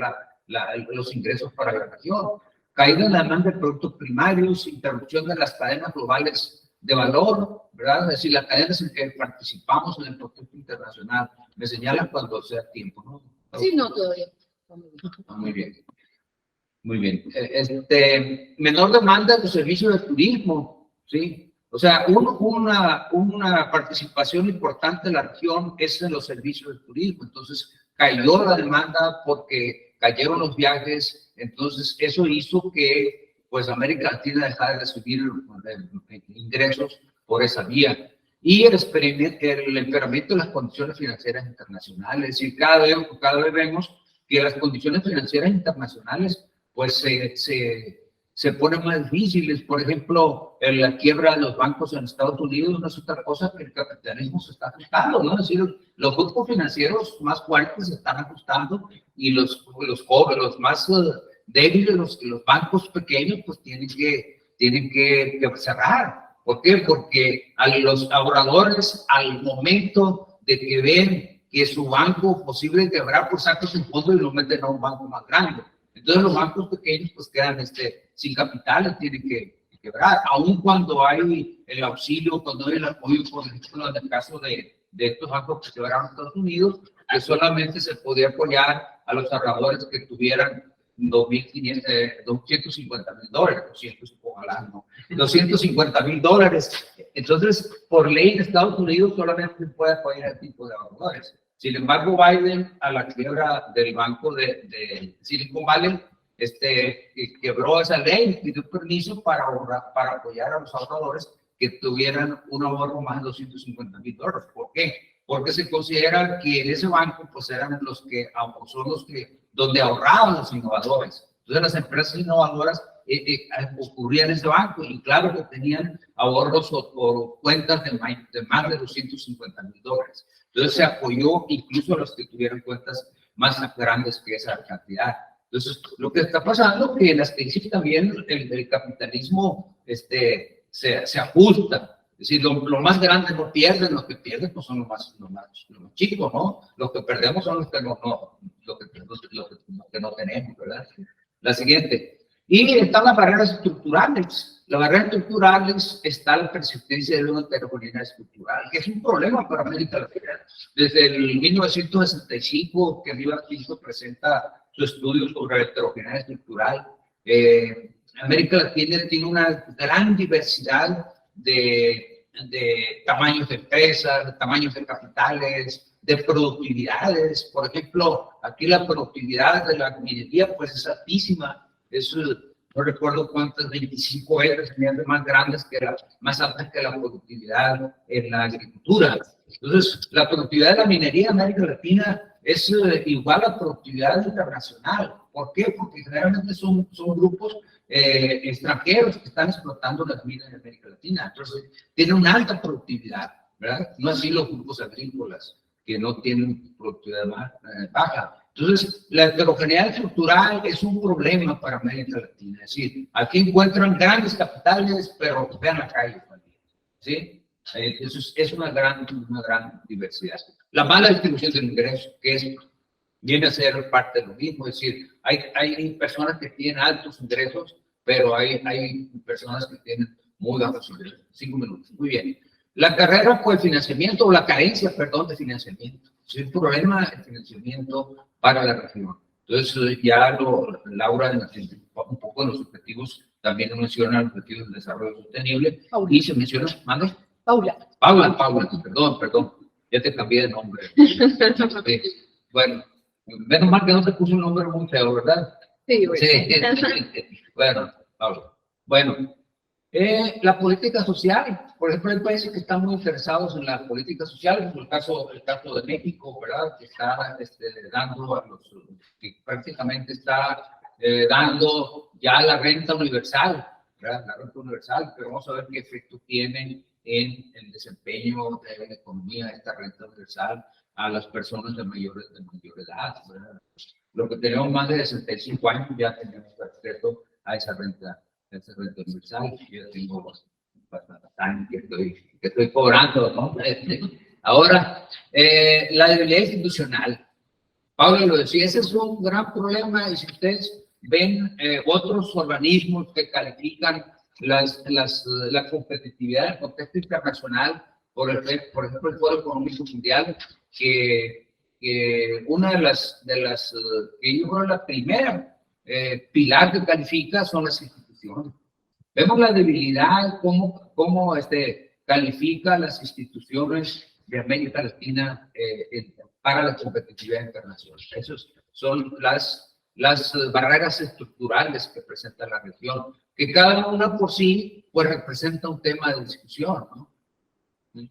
los ingresos para la región. Caída en la demanda de productos primarios, interrupción de las cadenas globales de valor, ¿verdad? Es decir, las cadenas en que participamos en el contexto internacional. Me señalan cuando sea tiempo, ¿no? Sí, no, todavía. Muy bien. Muy bien. Menor demanda de los servicios de turismo, ¿sí? O sea, una participación importante de la región es en los servicios de turismo. Entonces, cayó la demanda porque cayeron los viajes. Entonces, eso hizo que, pues, América Latina dejara de recibir ingresos por esa vía. Y el empeoramiento de las condiciones financieras internacionales. Es decir, cada vez vemos que las condiciones financieras internacionales, pues, se ponen más difíciles. Por ejemplo, la quiebra de los bancos en Estados Unidos no es otra cosa que el capitalismo se está ajustando, ¿no? Es decir, los grupos financieros más fuertes se están ajustando y los más débiles, los bancos pequeños, pues tienen que cerrar. ¿Por qué? Porque a los ahorradores, al momento de que ven que su banco posible quebrar, pues sacan su fondo y lo meten a un banco más grande. Entonces los bancos pequeños pues quedan sin capital y tienen que quebrar, aun cuando hay el auxilio, cuando hay el apoyo, por ejemplo, en el caso de estos bancos que quebraron en Estados Unidos, que solamente se podía apoyar a los ahorradores que tuvieran $250,000, ojalá, ¿no? $250,000. Entonces, por ley en Estados Unidos solamente se puede apoyar a este tipo de ahorradores. Sin embargo, Biden, a la quiebra del banco de Silicon Valley, quebró esa ley y dio permiso para apoyar a los ahorradores que tuvieran un ahorro más de $250,000. ¿Por qué? Porque se considera que en ese banco pues eran donde ahorraban los innovadores. Entonces las empresas innovadoras ocurría en ese banco, y claro que tenían ahorros o cuentas de más de $250,000. Entonces se apoyó incluso a los que tuvieran cuentas más grandes que esa cantidad. Entonces, lo que está pasando es que en las crisis también el capitalismo se ajusta. Es decir, lo más grande no pierden, los que pierden pues son los más chicos, ¿no? Los que perdemos son los que no tenemos, ¿verdad? La siguiente. Y están las barreras estructurales. Las barreras estructurales está la persistencia de una heterogeneidad estructural, que es un problema para América Latina. Desde el 1965, que Riva Pinto presenta su estudio sobre la heterogeneidad estructural, América Latina tiene una gran diversidad de tamaños de empresas, de tamaños de capitales, de productividades. Por ejemplo, aquí la productividad de la minería pues es altísima. No recuerdo cuántas, 25 veces más grandes más altas que la productividad en la agricultura. Entonces, la productividad de la minería en América Latina es igual a la productividad internacional. ¿Por qué? Porque generalmente son grupos extranjeros que están explotando las minas en América Latina. Entonces, tienen una alta productividad, ¿verdad? No así los grupos agrícolas, que no tienen productividad más baja. Entonces, la heterogeneidad estructural es un problema para América Latina. Es decir, aquí encuentran grandes capitales, pero vean la calle también, ¿sí? Entonces, es una gran diversidad. La mala distribución del ingreso, que viene a ser parte de lo mismo. Es decir, hay personas que tienen altos ingresos, pero hay personas que tienen muy bajos ingresos. 5 minutos, muy bien. La carrera por el financiamiento, o la carencia, perdón, de financiamiento. Es un problema de financiamiento para la región. Entonces, ya Laura, un poco de los objetivos, también menciona los objetivos del desarrollo sostenible. Paula. Y se menciona, ¿mande? Paula, perdón. Ya te cambié de nombre. Bueno, menos mal que no te puse un nombre muy feo, ¿verdad? sí, bueno. Sí. Bueno, Paula. Bueno, la política social. Por ejemplo, hay países que están muy interesados en la política social, como el caso de México, ¿verdad? Que está dando que prácticamente está dando ya la renta universal, ¿verdad? La renta universal, pero vamos a ver qué efecto tiene en el desempeño de la economía esta renta universal a las personas de mayor edad, ¿verdad? Lo que tenemos más de 65 años ya tenemos acceso a esa renta universal. Yo tengo bastante años que estoy cobrando, ¿no? Ahora, la debilidad institucional. Pablo lo decía, ese es un gran problema, y si ustedes ven otros organismos que califican la competitividad en el contexto internacional, por ejemplo, el Foro Económico Mundial, que una de las que yo creo la primera pilar que califica son las instituciones. Vemos la debilidad, cómo califica las instituciones de América Latina para la competitividad internacional. Esas son las barreras estructurales que presenta la región, que cada una por sí pues representa un tema de discusión, ¿no?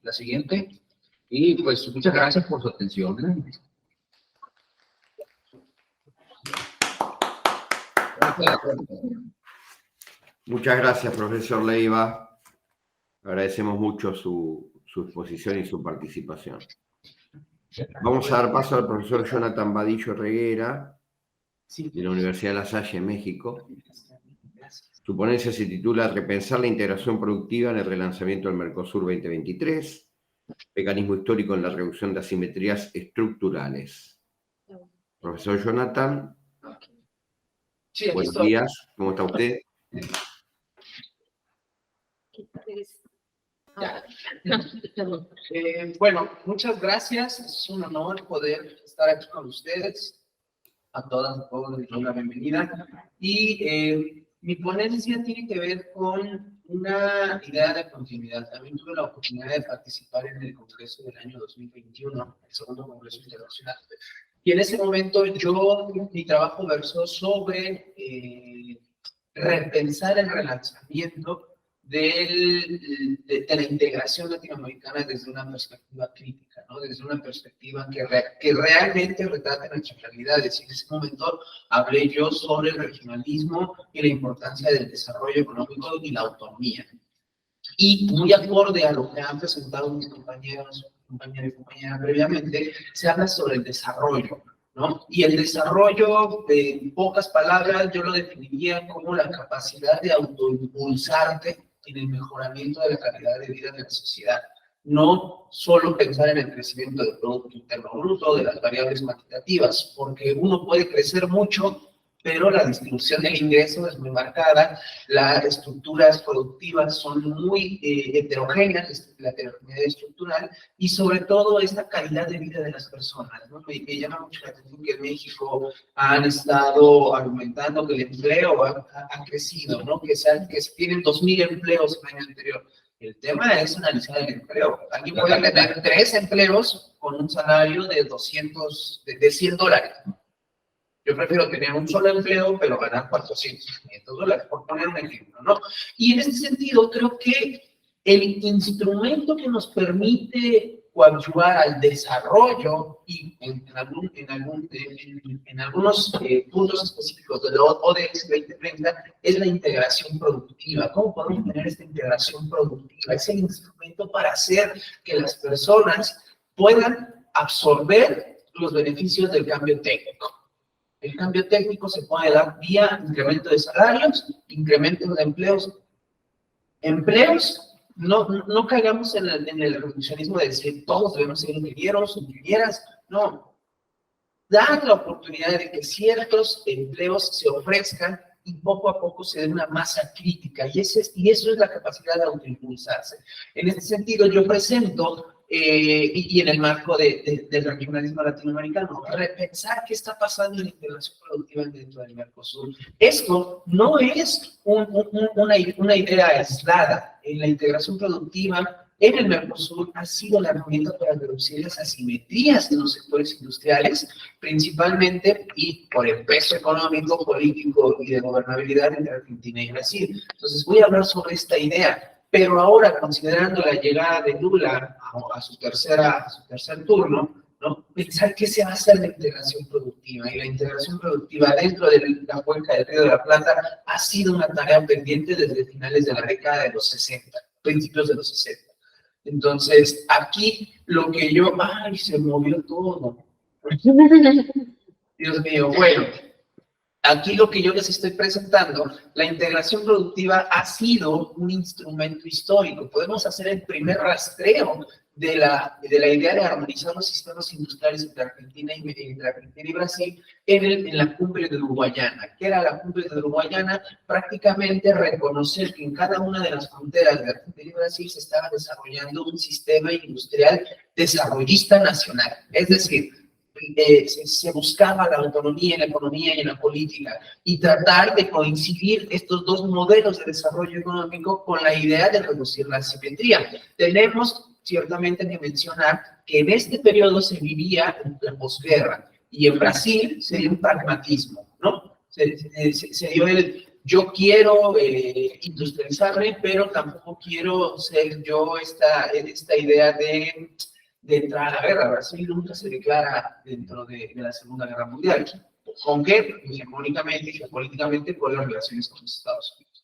La siguiente. Y pues muchas gracias por su atención, ¿eh? Muchas gracias, profesor Leiva. Agradecemos mucho su exposición y su participación. Vamos a dar paso al profesor Jonathan Badillo Reguera, de la Universidad de La Salle, en México. Su ponencia se titula Repensar la integración productiva en el relanzamiento del Mercosur 2023, mecanismo histórico en la reducción de asimetrías estructurales. Profesor Jonathan, sí, buenos días, ¿cómo está usted? Bueno, muchas gracias. Es un honor poder estar aquí con ustedes. A todas y todos les doy la bienvenida. Y mi ponencia tiene que ver con una idea de continuidad. También tuve la oportunidad de participar en el Congreso del año 2021, el segundo Congreso Internacional. Y en ese momento mi trabajo versó sobre repensar el relanzamiento de la integración latinoamericana desde una perspectiva crítica, ¿no? Desde una perspectiva que realmente retrate nuestras realidades. Y en ese momento hablé yo sobre el regionalismo y la importancia del desarrollo económico y la autonomía. Y muy acorde a lo que han presentado mis compañeros y compañeras previamente, se habla sobre el desarrollo, ¿no? Y el desarrollo, en pocas palabras, yo lo definiría como la capacidad de autoimpulsarte en el mejoramiento de la calidad de vida de la sociedad. No solo pensar en el crecimiento del Producto Interno Bruto, de las variables cuantitativas, porque uno puede crecer mucho, pero la distribución del ingreso es muy marcada, las estructuras productivas son muy heterogéneas, la heterogeneidad estructural, y sobre todo esta calidad de vida de las personas, ¿no? Me llama mucho la atención que en México han estado argumentando que el empleo ha crecido, ¿no? Que tienen 2,000 empleos el año anterior. El tema es analizar el empleo. Alguien puede tener 3 empleos con un salario de $100. Yo prefiero tener un solo empleo, pero ganar $400, $500, por poner un ejemplo, ¿no? Y en este sentido, creo que el instrumento que nos permite coadyuvar al desarrollo y en algunos puntos específicos de la ODS 2030 es la integración productiva. ¿Cómo podemos tener esta integración productiva? Es el instrumento para hacer que las personas puedan absorber los beneficios del cambio técnico. El cambio técnico se puede dar vía incremento de salarios, incremento de empleos. No caigamos en el reduccionismo de decir todos debemos ser ingenieras, no. Dar la oportunidad de que ciertos empleos se ofrezcan y poco a poco se dé una masa crítica, y eso es la capacidad de autoimpulsarse. En este sentido, yo presento, y en el marco del regionalismo latinoamericano, repensar qué está pasando en la integración productiva dentro del Mercosur. Esto no es una idea aislada. En la integración productiva en el Mercosur ha sido la herramienta para reducir las asimetrías en los sectores industriales, principalmente y por el peso económico, político y de gobernabilidad entre Argentina y Brasil. Entonces voy a hablar sobre esta idea. Pero ahora, considerando la llegada de Lula a su tercer turno, ¿no? Pensar qué se va a hacer de la integración productiva. Y la integración productiva dentro de la cuenca del Río de la Plata ha sido una tarea pendiente desde finales de la década de los 60, principios de los 60. Entonces, aquí lo que yo... ¡Ay, se movió todo! Dios mío, bueno... Aquí lo que yo les estoy presentando, la integración productiva ha sido un instrumento histórico. Podemos hacer el primer rastreo de la idea de armonizar los sistemas industriales entre Argentina y Brasil en la cumbre de Uruguayana. ¿Qué era la cumbre de Uruguayana? Prácticamente reconocer que en cada una de las fronteras de Argentina y Brasil se estaba desarrollando un sistema industrial desarrollista nacional. Es decir, se buscaba la autonomía en la economía y en la política, y tratar de coincidir estos dos modelos de desarrollo económico con la idea de reducir la asimetría. Tenemos ciertamente que mencionar que en este periodo se vivía la posguerra, y en Brasil se dio un pragmatismo, ¿no? Se dio el yo quiero industrializarme, pero tampoco quiero ser yo esta idea de entrar a la guerra. Brasil nunca se declara dentro de la Segunda Guerra Mundial. ¿Con qué? Hegemónicamente y geopolíticamente por las relaciones con los Estados Unidos.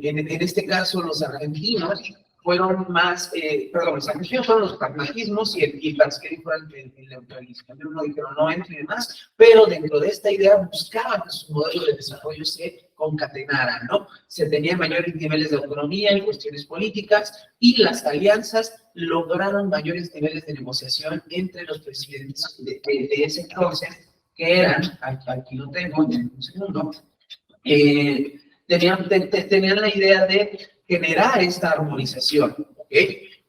En este caso, los argentinos fueron más, los argentinos fueron los pragmatismos y Brasil fueron el neutralismo. Uno dijeron no entre y demás, pero dentro de esta idea buscaban que su modelo de desarrollo se concatenara, ¿no? Se tenían mayores niveles de autonomía en cuestiones políticas, y las alianzas lograron mayores niveles de negociación entre los presidentes de ese entonces, que eran, aquí lo tengo, en un segundo, tenían la idea de generar esta armonización, ¿ok?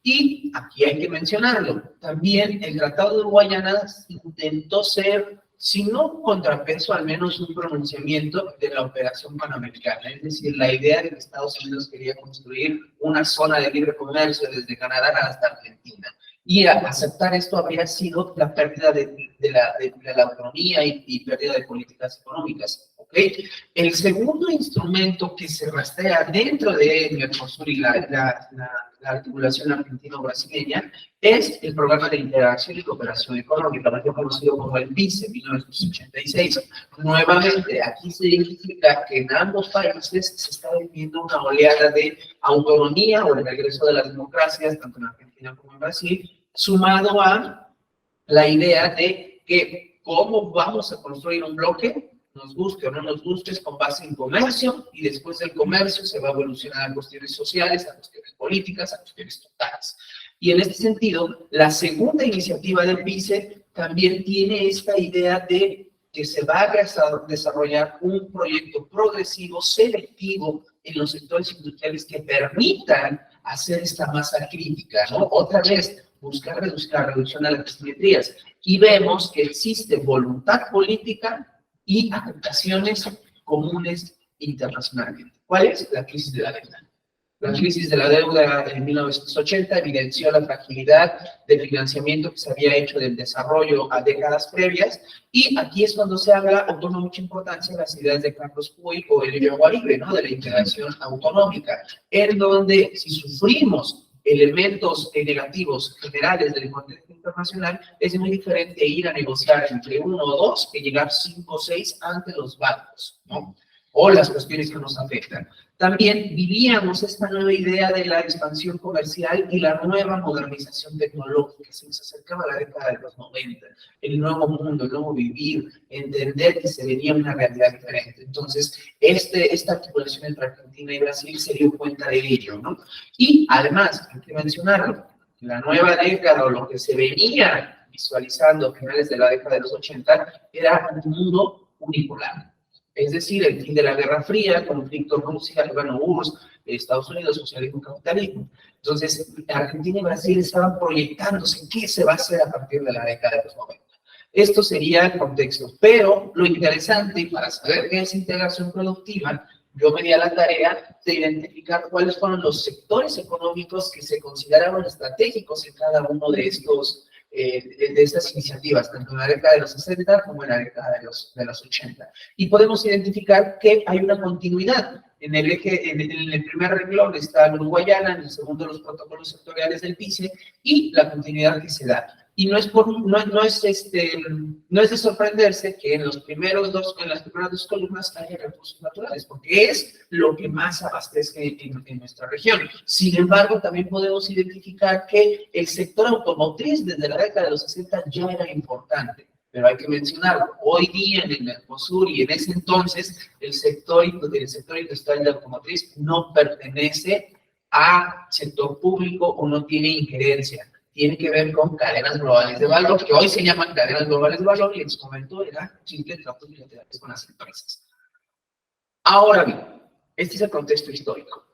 Y aquí hay que mencionarlo, también el Tratado de Uruguayana intentó ser, si no un contrapeso, al menos un pronunciamiento de la operación panamericana, es decir, la idea de que Estados Unidos quería construir una zona de libre comercio desde Canadá hasta Argentina. Y aceptar esto habría sido la pérdida de la autonomía y pérdida de políticas económicas. ¿ok? El segundo instrumento que se rastrea dentro de Mercosur y la articulación argentino-brasileña es el Programa de Interacción y Cooperación Económica, mejor conocido como el PICE, 1986. Nuevamente, aquí se identifica que en ambos países se está viviendo una oleada de autonomía o el regreso de las democracias, tanto en Argentina como en Brasil, sumado a la idea de que cómo vamos a construir un bloque, nos guste o no nos guste, es con base en comercio, y después del comercio se va a evolucionar a cuestiones sociales, a cuestiones políticas, a cuestiones totales. Y en este sentido, la segunda iniciativa del PICE también tiene esta idea de que se va a desarrollar un proyecto progresivo, selectivo, en los sectores industriales que permitan hacer esta masa crítica, ¿no? Otra vez, buscar reducir la reducción de las asimetrías. Y vemos que existe voluntad política y aceptaciones comunes internacionalmente. ¿Cuál es? La crisis de la deuda. La crisis de la deuda en 1980 evidenció la fragilidad del financiamiento que se había hecho del desarrollo a décadas previas, y aquí es cuando se habla, o toma mucha importancia, las ideas de Carlos Puig o Elio Guaribe, ¿no? De la integración autonómica, en donde si sufrimos elementos negativos generales del contexto internacional, es muy diferente ir a negociar entre 1 o 2 que llegar 5 o 6 ante los bancos, ¿no? O las cuestiones que nos afectan. También vivíamos esta nueva idea de la expansión comercial y la nueva modernización tecnológica. Se nos acercaba a la década de los 90, el nuevo mundo, el nuevo vivir, entender que se venía una realidad diferente. Entonces, esta articulación entre Argentina y Brasil se dio cuenta de ello, ¿no? Y además, hay que mencionarlo, la nueva década o lo que se venía visualizando a finales de la década de los 80 era un mundo unipolar. Es decir, el fin de la Guerra Fría, conflicto Rusia, bueno, URSS, Estados Unidos, socialismo, capitalismo. Entonces, Argentina y Brasil estaban proyectándose en qué se va a hacer a partir de la década de los 90. Esto sería el contexto. Pero lo interesante, para saber qué es integración productiva, yo me di a la tarea de identificar cuáles fueron los sectores económicos que se consideraban estratégicos en cada uno de estos de estas iniciativas, tanto en la década de los 60 como en la década de los 80. Y podemos identificar que hay una continuidad. En el eje, en el primer renglón está la Uruguayana, en el segundo los protocolos sectoriales del PICE y la continuidad que se da. Y no es de sorprenderse que en las primeras dos columnas haya recursos naturales, porque es lo que más abastece en nuestra región. Sin embargo, también podemos identificar que el sector automotriz desde la década de los 60 ya era importante. Pero hay que mencionarlo, hoy día en el Mercosur y en ese entonces el sector industrial de automotriz no pertenece a sector público o no tiene injerencia. Tiene que ver con cadenas globales de valor, que hoy se llaman cadenas globales de valor y en su momento era simple tratos bilaterales con las empresas. Ahora bien, este es el contexto histórico.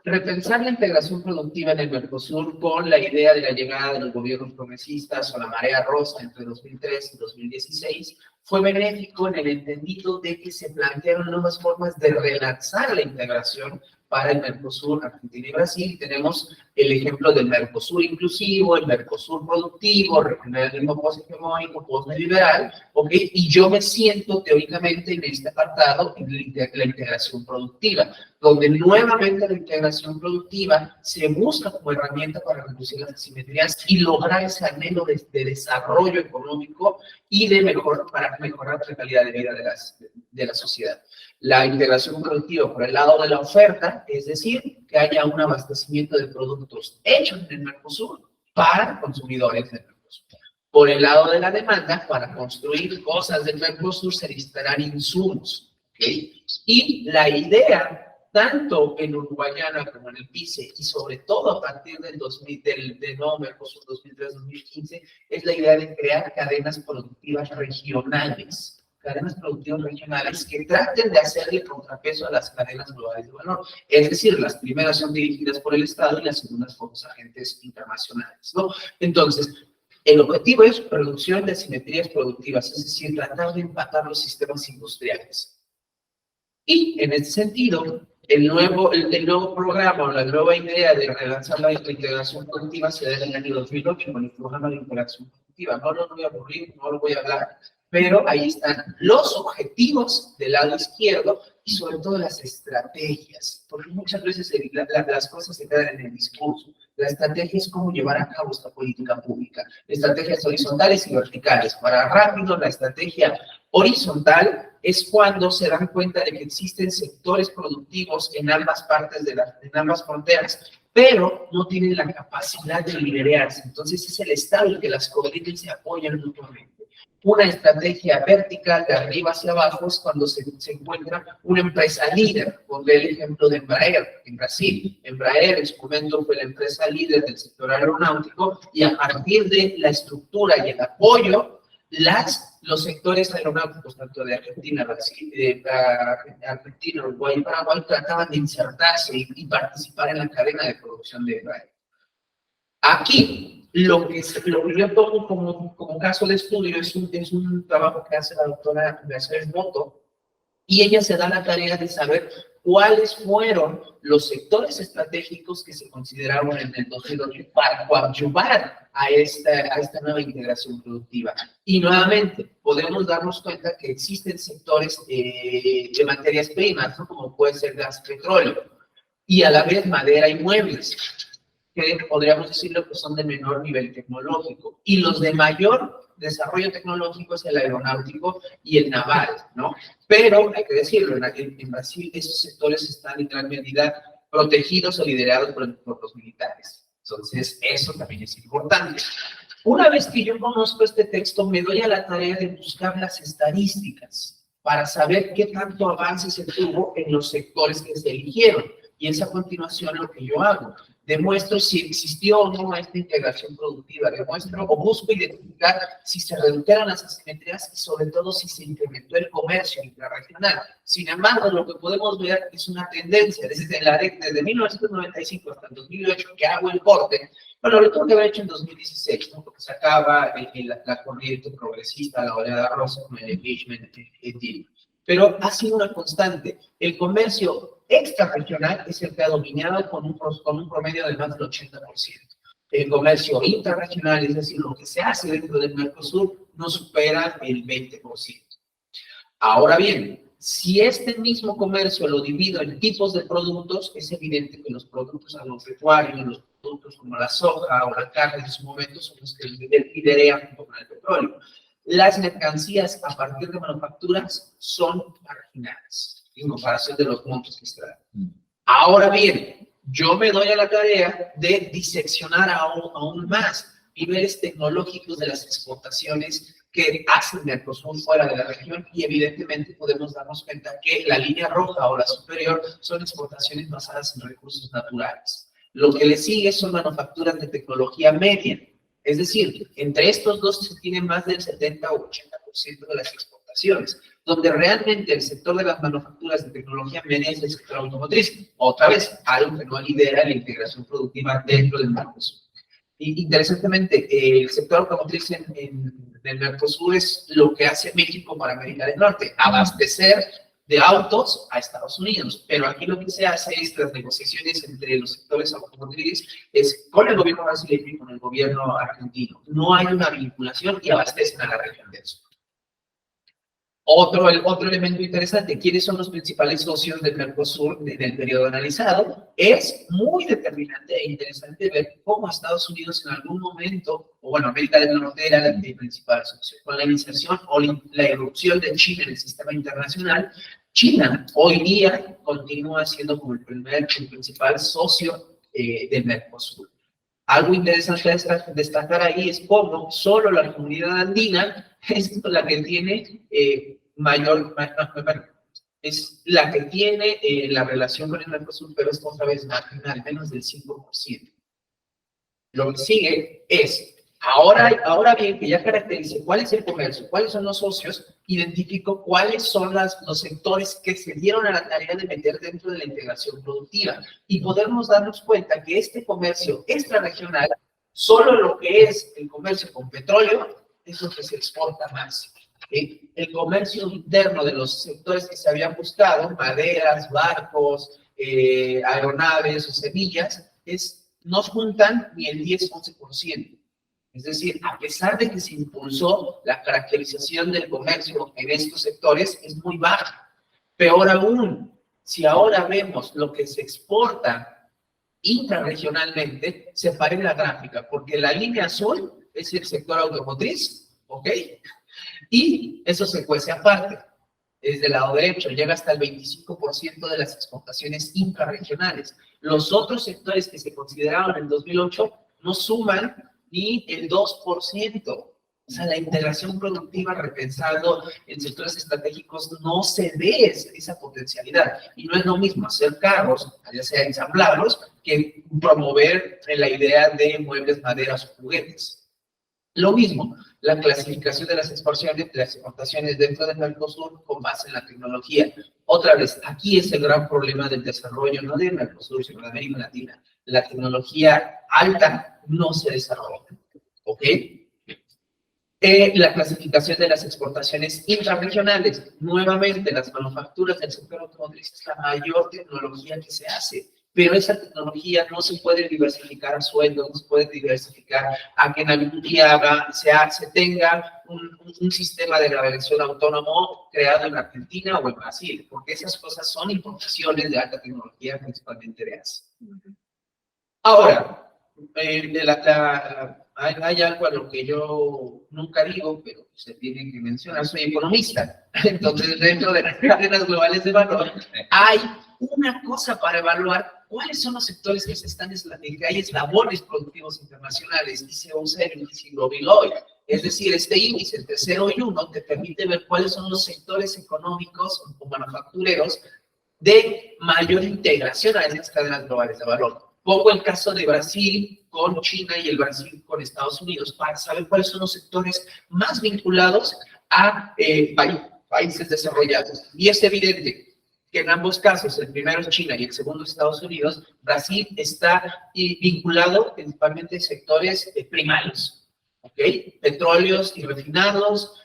Repensar la integración productiva en el Mercosur con la idea de la llegada de los gobiernos progresistas o la marea rosa entre 2003 y 2016 fue benéfico en el entendido de que se plantearon nuevas formas de relanzar la integración para el Mercosur, Argentina y Brasil. Tenemos el ejemplo del Mercosur inclusivo, el Mercosur productivo, regionalismo poshegemónico, postneoliberal, ¿ok? Y yo me siento teóricamente en este apartado, en la integración productiva, donde nuevamente la integración productiva se busca como herramienta para reducir las asimetrías y lograr ese anhelo de desarrollo económico y para mejorar la calidad de vida de la sociedad. La integración productiva por el lado de la oferta, es decir, que haya un abastecimiento de productos hechos en el Mercosur para consumidores del Mercosur. Por el lado de la demanda, para construir cosas del Mercosur se necesitarán insumos, ¿okay? Y la idea, tanto en Uruguayana como en el PICE, y sobre todo a partir del nuevo Mercosur 2003-2015, es la idea de crear cadenas productivas regionales. Cadenas productivas regionales que traten de hacerle contrapeso a las cadenas globales de valor. Es decir, las primeras son dirigidas por el Estado y las segundas por los agentes internacionales, ¿no? Entonces, el objetivo es reducción de asimetrías productivas, es decir, tratar de empatar los sistemas industriales. Y en ese sentido, el nuevo programa o la nueva idea de relanzar la integración productiva se da en el año 2008 con el programa de integración productiva. No lo voy a aburrir, no lo voy a hablar, pero ahí están los objetivos del lado izquierdo y sobre todo las estrategias, porque muchas veces las cosas se quedan en el discurso. La estrategia es cómo llevar a cabo esta política pública. Estrategias horizontales y verticales. Para rápido, la estrategia horizontal es cuando se dan cuenta de que existen sectores productivos en ambas partes en ambas fronteras, pero no tienen la capacidad de liderarse. Entonces es el Estado el que las coordina y se apoyan mutuamente. Una estrategia vertical de arriba hacia abajo es cuando se encuentra una empresa líder. Pondré el ejemplo de Embraer en Brasil. Embraer en su momento fue la empresa líder del sector aeronáutico y a partir de la estructura y el apoyo, los sectores aeronáuticos, tanto de Argentina, Brasil, Argentina, Uruguay y Paraguay, trataban de insertarse y participar en la cadena de producción de Embraer. Aquí, lo que yo tomo como caso de estudio es un trabajo que hace la doctora Mercedes Boto, y ella se da la tarea de saber cuáles fueron los sectores estratégicos que se consideraron en el 2008 para coadyuvar a esta nueva integración productiva. Y nuevamente, podemos darnos cuenta que existen sectores de materias primas, ¿no? Como puede ser gas, petróleo, y a la vez madera y muebles, que podríamos decirlo que son de menor nivel tecnológico, y los de mayor desarrollo tecnológico es el aeronáutico y el naval, ¿no? Pero, hay que decirlo, en Brasil esos sectores están en gran medida protegidos o liderados por los militares. Entonces, eso también es importante. Una vez que yo conozco este texto, me doy a la tarea de buscar las estadísticas para saber qué tanto avance se tuvo en los sectores que se eligieron. Y es a continuación lo que yo hago. Demuestro si existió o no esta integración productiva, demuestro o busco identificar si se redujeron las asimetrías y sobre todo si se incrementó el comercio intrarregional. Sin embargo, lo que podemos ver es una tendencia desde 1995 hasta el 2008 que hago el corte. Bueno, lo tengo que haber hecho en 2016, ¿no? Porque se acaba la corriente progresista, la oleada rosa con el engagement deal. Pero ha sido una constante. El comercio extrarregional es el que ha dominado con un promedio de más del 80%. El comercio intrarregional, es decir, lo que se hace dentro del Mercosur, no supera el 20%. Ahora bien, si este mismo comercio lo divido en tipos de productos, es evidente que los productos agropecuarios, los productos como la soja o la carne en su momento son los que liderean junto con el petróleo. Las mercancías a partir de manufacturas son marginales en comparación de los montos que extraen. Ahora bien, yo me doy a la tarea de diseccionar aún más niveles tecnológicos de las exportaciones que hacen Mercosur fuera de la región y evidentemente podemos darnos cuenta que la línea roja o la superior son exportaciones basadas en recursos naturales. Lo que le sigue son manufacturas de tecnología media. Es decir, entre estos dos se tiene más del 70 o 80% de las exportaciones, donde realmente el sector de las manufacturas de tecnología media es el sector automotriz. Otra vez, algo que no lidera la integración productiva dentro del Mercosur. Y interesantemente, el sector automotriz en el Mercosur es lo que hace México para América del Norte, abastecer de autos a Estados Unidos, pero aquí lo que se hace es las negociaciones entre los sectores automotrices es con el gobierno brasileño y con el gobierno argentino. No hay una vinculación y abastecen a la región del sur. Otro elemento interesante, ¿quiénes son los principales socios del Mercosur en el periodo analizado? Es muy determinante e interesante ver cómo Estados Unidos en algún momento, o bueno, América del Norte era el principal socio. Con la iniciación o la irrupción de China en el sistema internacional, China hoy día continúa siendo como el principal socio del Mercosur. Algo interesante a destacar ahí es cómo solo la comunidad andina es la que tiene es la que tiene la relación con el Mercosur, pero es otra vez marginal, menos del 5%. Lo que sigue es, ahora bien, que ya caracterice cuál es el comercio, cuáles son los socios, identifico cuáles son los sectores que se dieron a la tarea de meter dentro de la integración productiva y podernos darnos cuenta que este comercio extrarregional, solo lo que es el comercio con petróleo, es lo que se exporta más. El comercio interno de los sectores que se habían buscado, maderas, barcos, aeronaves o semillas, no juntan ni el 10-11%. Es decir, a pesar de que se impulsó, la caracterización del comercio en estos sectores es muy baja. Peor aún, si ahora vemos lo que se exporta intrarregionalmente, separé la gráfica, porque la línea azul es el sector automotriz, ¿ok? Y eso se cuece aparte. Desde el lado derecho llega hasta el 25% de las exportaciones intrarregionales. Los otros sectores que se consideraban en 2008 no suman ni el 2%. O sea, la integración productiva repensando en sectores estratégicos no se ve esa potencialidad. Y no es lo mismo hacer carros, ya sea ensamblarlos, que promover la idea de muebles, maderas o juguetes. Lo mismo, la clasificación de las exportaciones dentro del Mercosur con base en la tecnología. Otra vez, aquí es el gran problema del desarrollo, no del Mercosur, sino de América Latina. La tecnología alta no se desarrolla, ¿ok? La clasificación de las exportaciones intrarregionales. Nuevamente, las manufacturas del sector automotriz es la mayor tecnología que se hace, pero esa tecnología no se puede diversificar a sueldos, no se puede diversificar a que en algún día se tenga un sistema de navegación autónomo creado en Argentina o en Brasil, porque esas cosas son importaciones de alta tecnología, principalmente de Asia. Ahora, hay algo a lo que yo nunca digo, pero se tiene que mencionar, soy economista. Entonces, dentro de las cadenas globales de valor, hay una cosa para evaluar cuáles son los sectores que se están en que hay eslabones productivos internacionales, y se usa el índice Global Oil. Es decir, este índice entre 0 y 1 te permite ver cuáles son los sectores económicos o manufactureros de mayor integración a esas cadenas globales de valor. Pongo el caso de Brasil con China y el Brasil con Estados Unidos para saber cuáles son los sectores más vinculados a países desarrollados. Y es evidente que en ambos casos, el primero es China y el segundo Estados Unidos, Brasil está vinculado principalmente a sectores primarios, ¿ok? Petróleos y refinados,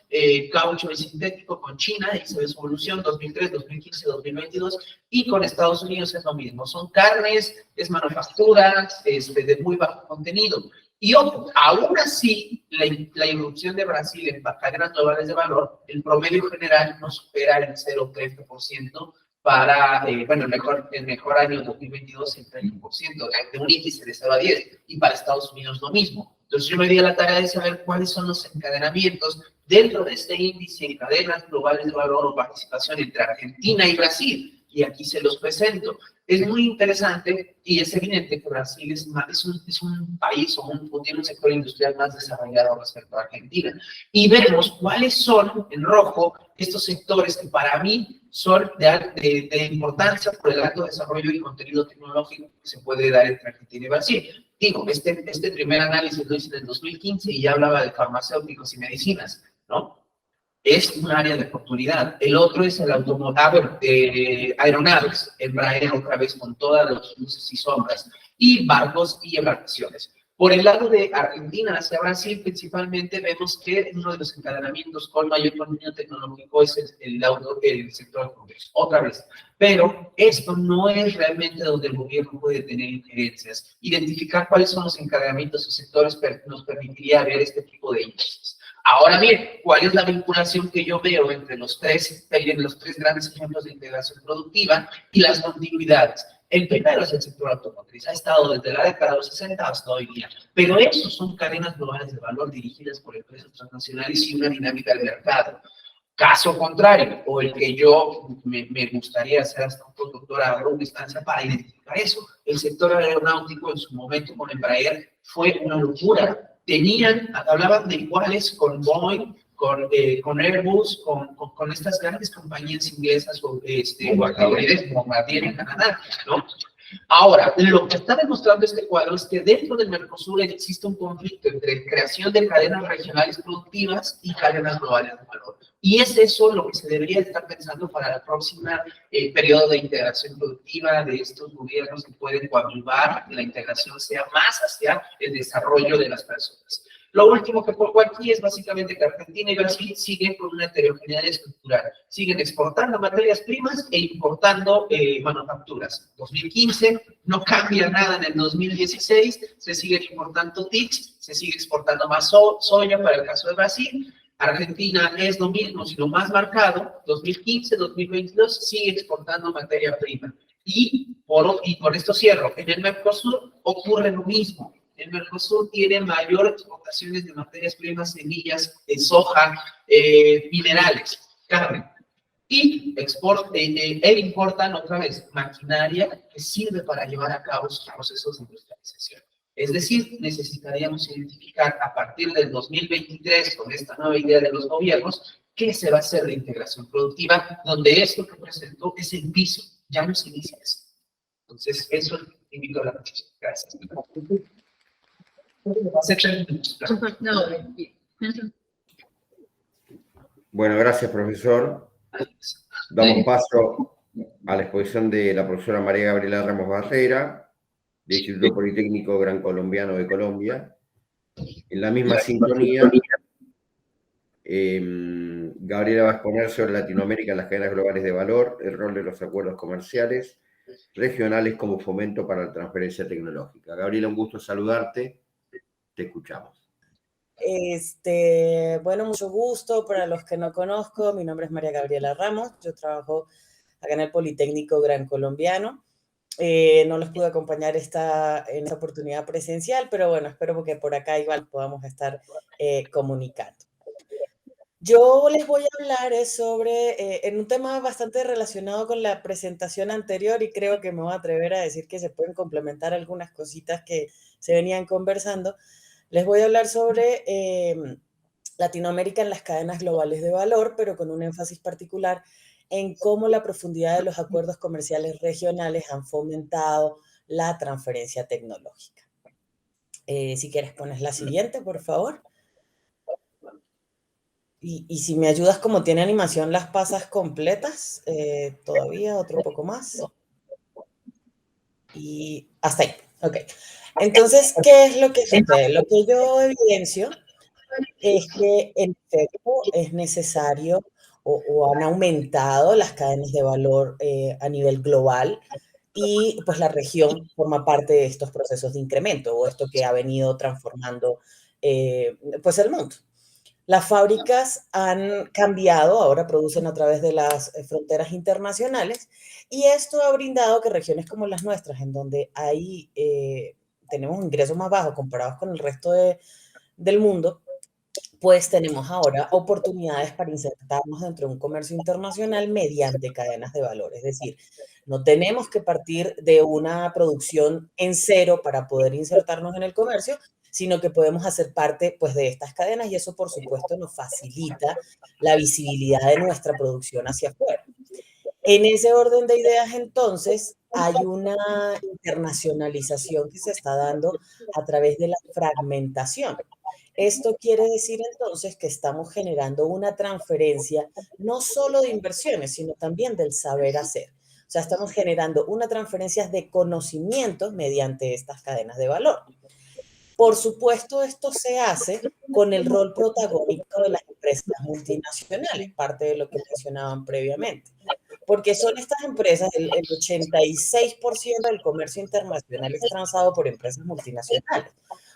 caucho y sintético con China, y se ve su evolución 2003, 2015, 2022, y con Estados Unidos es lo mismo. Son carnes, es manufacturas, de muy bajo contenido. Y aún así, la irrupción de Brasil en cadenas globales de valor, el promedio general no supera el 0,30% para, bueno, el mejor año 2022, el 30%, de un índice de 0 a 10, y para Estados Unidos lo mismo. Entonces yo me di a la tarea de saber cuáles son los encadenamientos dentro de este índice en cadenas globales de valor o participación entre Argentina y Brasil, y aquí se los presento. Es muy interesante y es evidente que Brasil es un país o tiene un sector industrial más desarrollado respecto a Argentina. Y vemos cuáles son, en rojo, estos sectores que para mí son de importancia por el alto desarrollo y contenido tecnológico que se puede dar entre Argentina y Brasil. Digo, este primer análisis lo hice en el 2015 y ya hablaba de farmacéuticos y medicinas, ¿no? Es un área de oportunidad. El otro es el aeronaves, Embraer otra vez con todas las luces y sombras, y barcos y embarcaciones. Por el lado de Argentina hacia Brasil, principalmente vemos que uno de los encadenamientos con mayor contenido tecnológico es el sector del comercio, otra vez. Pero esto no es realmente donde el gobierno puede tener injerencias. Identificar cuáles son los encadenamientos o sectores nos permitiría ver este tipo de índices. Ahora bien, ¿cuál es la vinculación que yo veo entre los tres grandes ejemplos de integración productiva y las continuidades? El primero es el sector automotriz, ha estado desde la década de los 60 hasta hoy día, pero esos son cadenas globales de valor dirigidas por empresas transnacionales y una dinámica de mercado. Caso contrario, o el que yo me gustaría hacer hasta un postdoctorado a larga distancia para identificar eso, el sector aeronáutico en su momento con Embraer fue una locura. Hablaban de iguales con Boeing, con Airbus, con estas grandes compañías inglesas o estadounidenses como Bombardier en Canadá, ¿no? Ahora, lo que está demostrando este cuadro es que dentro del Mercosur existe un conflicto entre creación de cadenas regionales productivas y cadenas globales de valor. Y es eso lo que se debería estar pensando para la próxima periodo de integración productiva de estos gobiernos que pueden coadyuvar a que la integración sea más hacia el desarrollo de las personas. Lo último que pongo aquí es básicamente que Argentina y Brasil siguen con una heterogeneidad estructural. Siguen exportando materias primas e importando manufacturas. 2015 no cambia nada en el 2016, se siguen importando TICs, se sigue exportando más soya para el caso de Brasil. Argentina es lo mismo, sino más marcado. 2015, 2022 sigue exportando materia prima. Y por esto cierro, en el Mercosur ocurre lo mismo. El Mercosur tiene mayor exportaciones de materias primas, semillas, de soja, minerales, carne. Y importan otra vez maquinaria que sirve para llevar a cabo sus procesos de industrialización. Es decir, necesitaríamos identificar a partir del 2023, con esta nueva idea de los gobiernos, qué se va a hacer de integración productiva, donde esto que presentó es el piso, ya no se inicia eso. Entonces, eso invito a la noticia. Gracias. No. Bueno, gracias, profesor. Damos paso a la exposición de la profesora María Gabriela Ramos Barrera, del Instituto Politécnico Gran Colombiano de Colombia. En la misma sintonía, Gabriela va a exponer sobre Latinoamérica en las cadenas globales de valor, el rol de los acuerdos comerciales regionales como fomento para la transferencia tecnológica. Gabriela, un gusto saludarte. Te escuchamos. Bueno, mucho gusto. Para los que no conozco, mi nombre es María Gabriela Ramos. Yo trabajo acá en el Politécnico Gran Colombiano. No los pude acompañar en esta oportunidad presencial, pero bueno, espero que por acá igual podamos estar comunicando. Yo les voy a hablar sobre en un tema bastante relacionado con la presentación anterior y creo que me voy a atrever a decir que se pueden complementar algunas cositas que se venían conversando. Les voy a hablar sobre Latinoamérica en las cadenas globales de valor, pero con un énfasis particular en cómo la profundidad de los acuerdos comerciales regionales han fomentado la transferencia tecnológica. Si quieres, pones la siguiente, por favor. Y si me ayudas, como tiene animación, las pasas completas, todavía otro poco más. Y hasta ahí, ok. Entonces, ¿qué es lo que sucede? Lo que yo evidencio es que en efecto es necesario o han aumentado las cadenas de valor a nivel global y pues la región forma parte de estos procesos de incremento o esto que ha venido transformando pues el mundo. Las fábricas han cambiado, ahora producen a través de las fronteras internacionales y esto ha brindado que regiones como las nuestras, en donde hay, tenemos ingresos más bajos comparados con el resto del mundo, pues tenemos ahora oportunidades para insertarnos dentro de un comercio internacional mediante cadenas de valor. Es decir, no tenemos que partir de una producción en cero para poder insertarnos en el comercio, sino que podemos hacer parte pues, de estas cadenas y eso, por supuesto, nos facilita la visibilidad de nuestra producción hacia afuera. En ese orden de ideas, entonces, hay una internacionalización que se está dando a través de la fragmentación. Esto quiere decir entonces que estamos generando una transferencia no solo de inversiones, sino también del saber hacer. O sea, estamos generando una transferencia de conocimientos mediante estas cadenas de valor. Por supuesto, esto se hace con el rol protagónico de las empresas multinacionales, parte de lo que mencionaban previamente. Porque son estas empresas, el 86% del comercio internacional es transado por empresas multinacionales.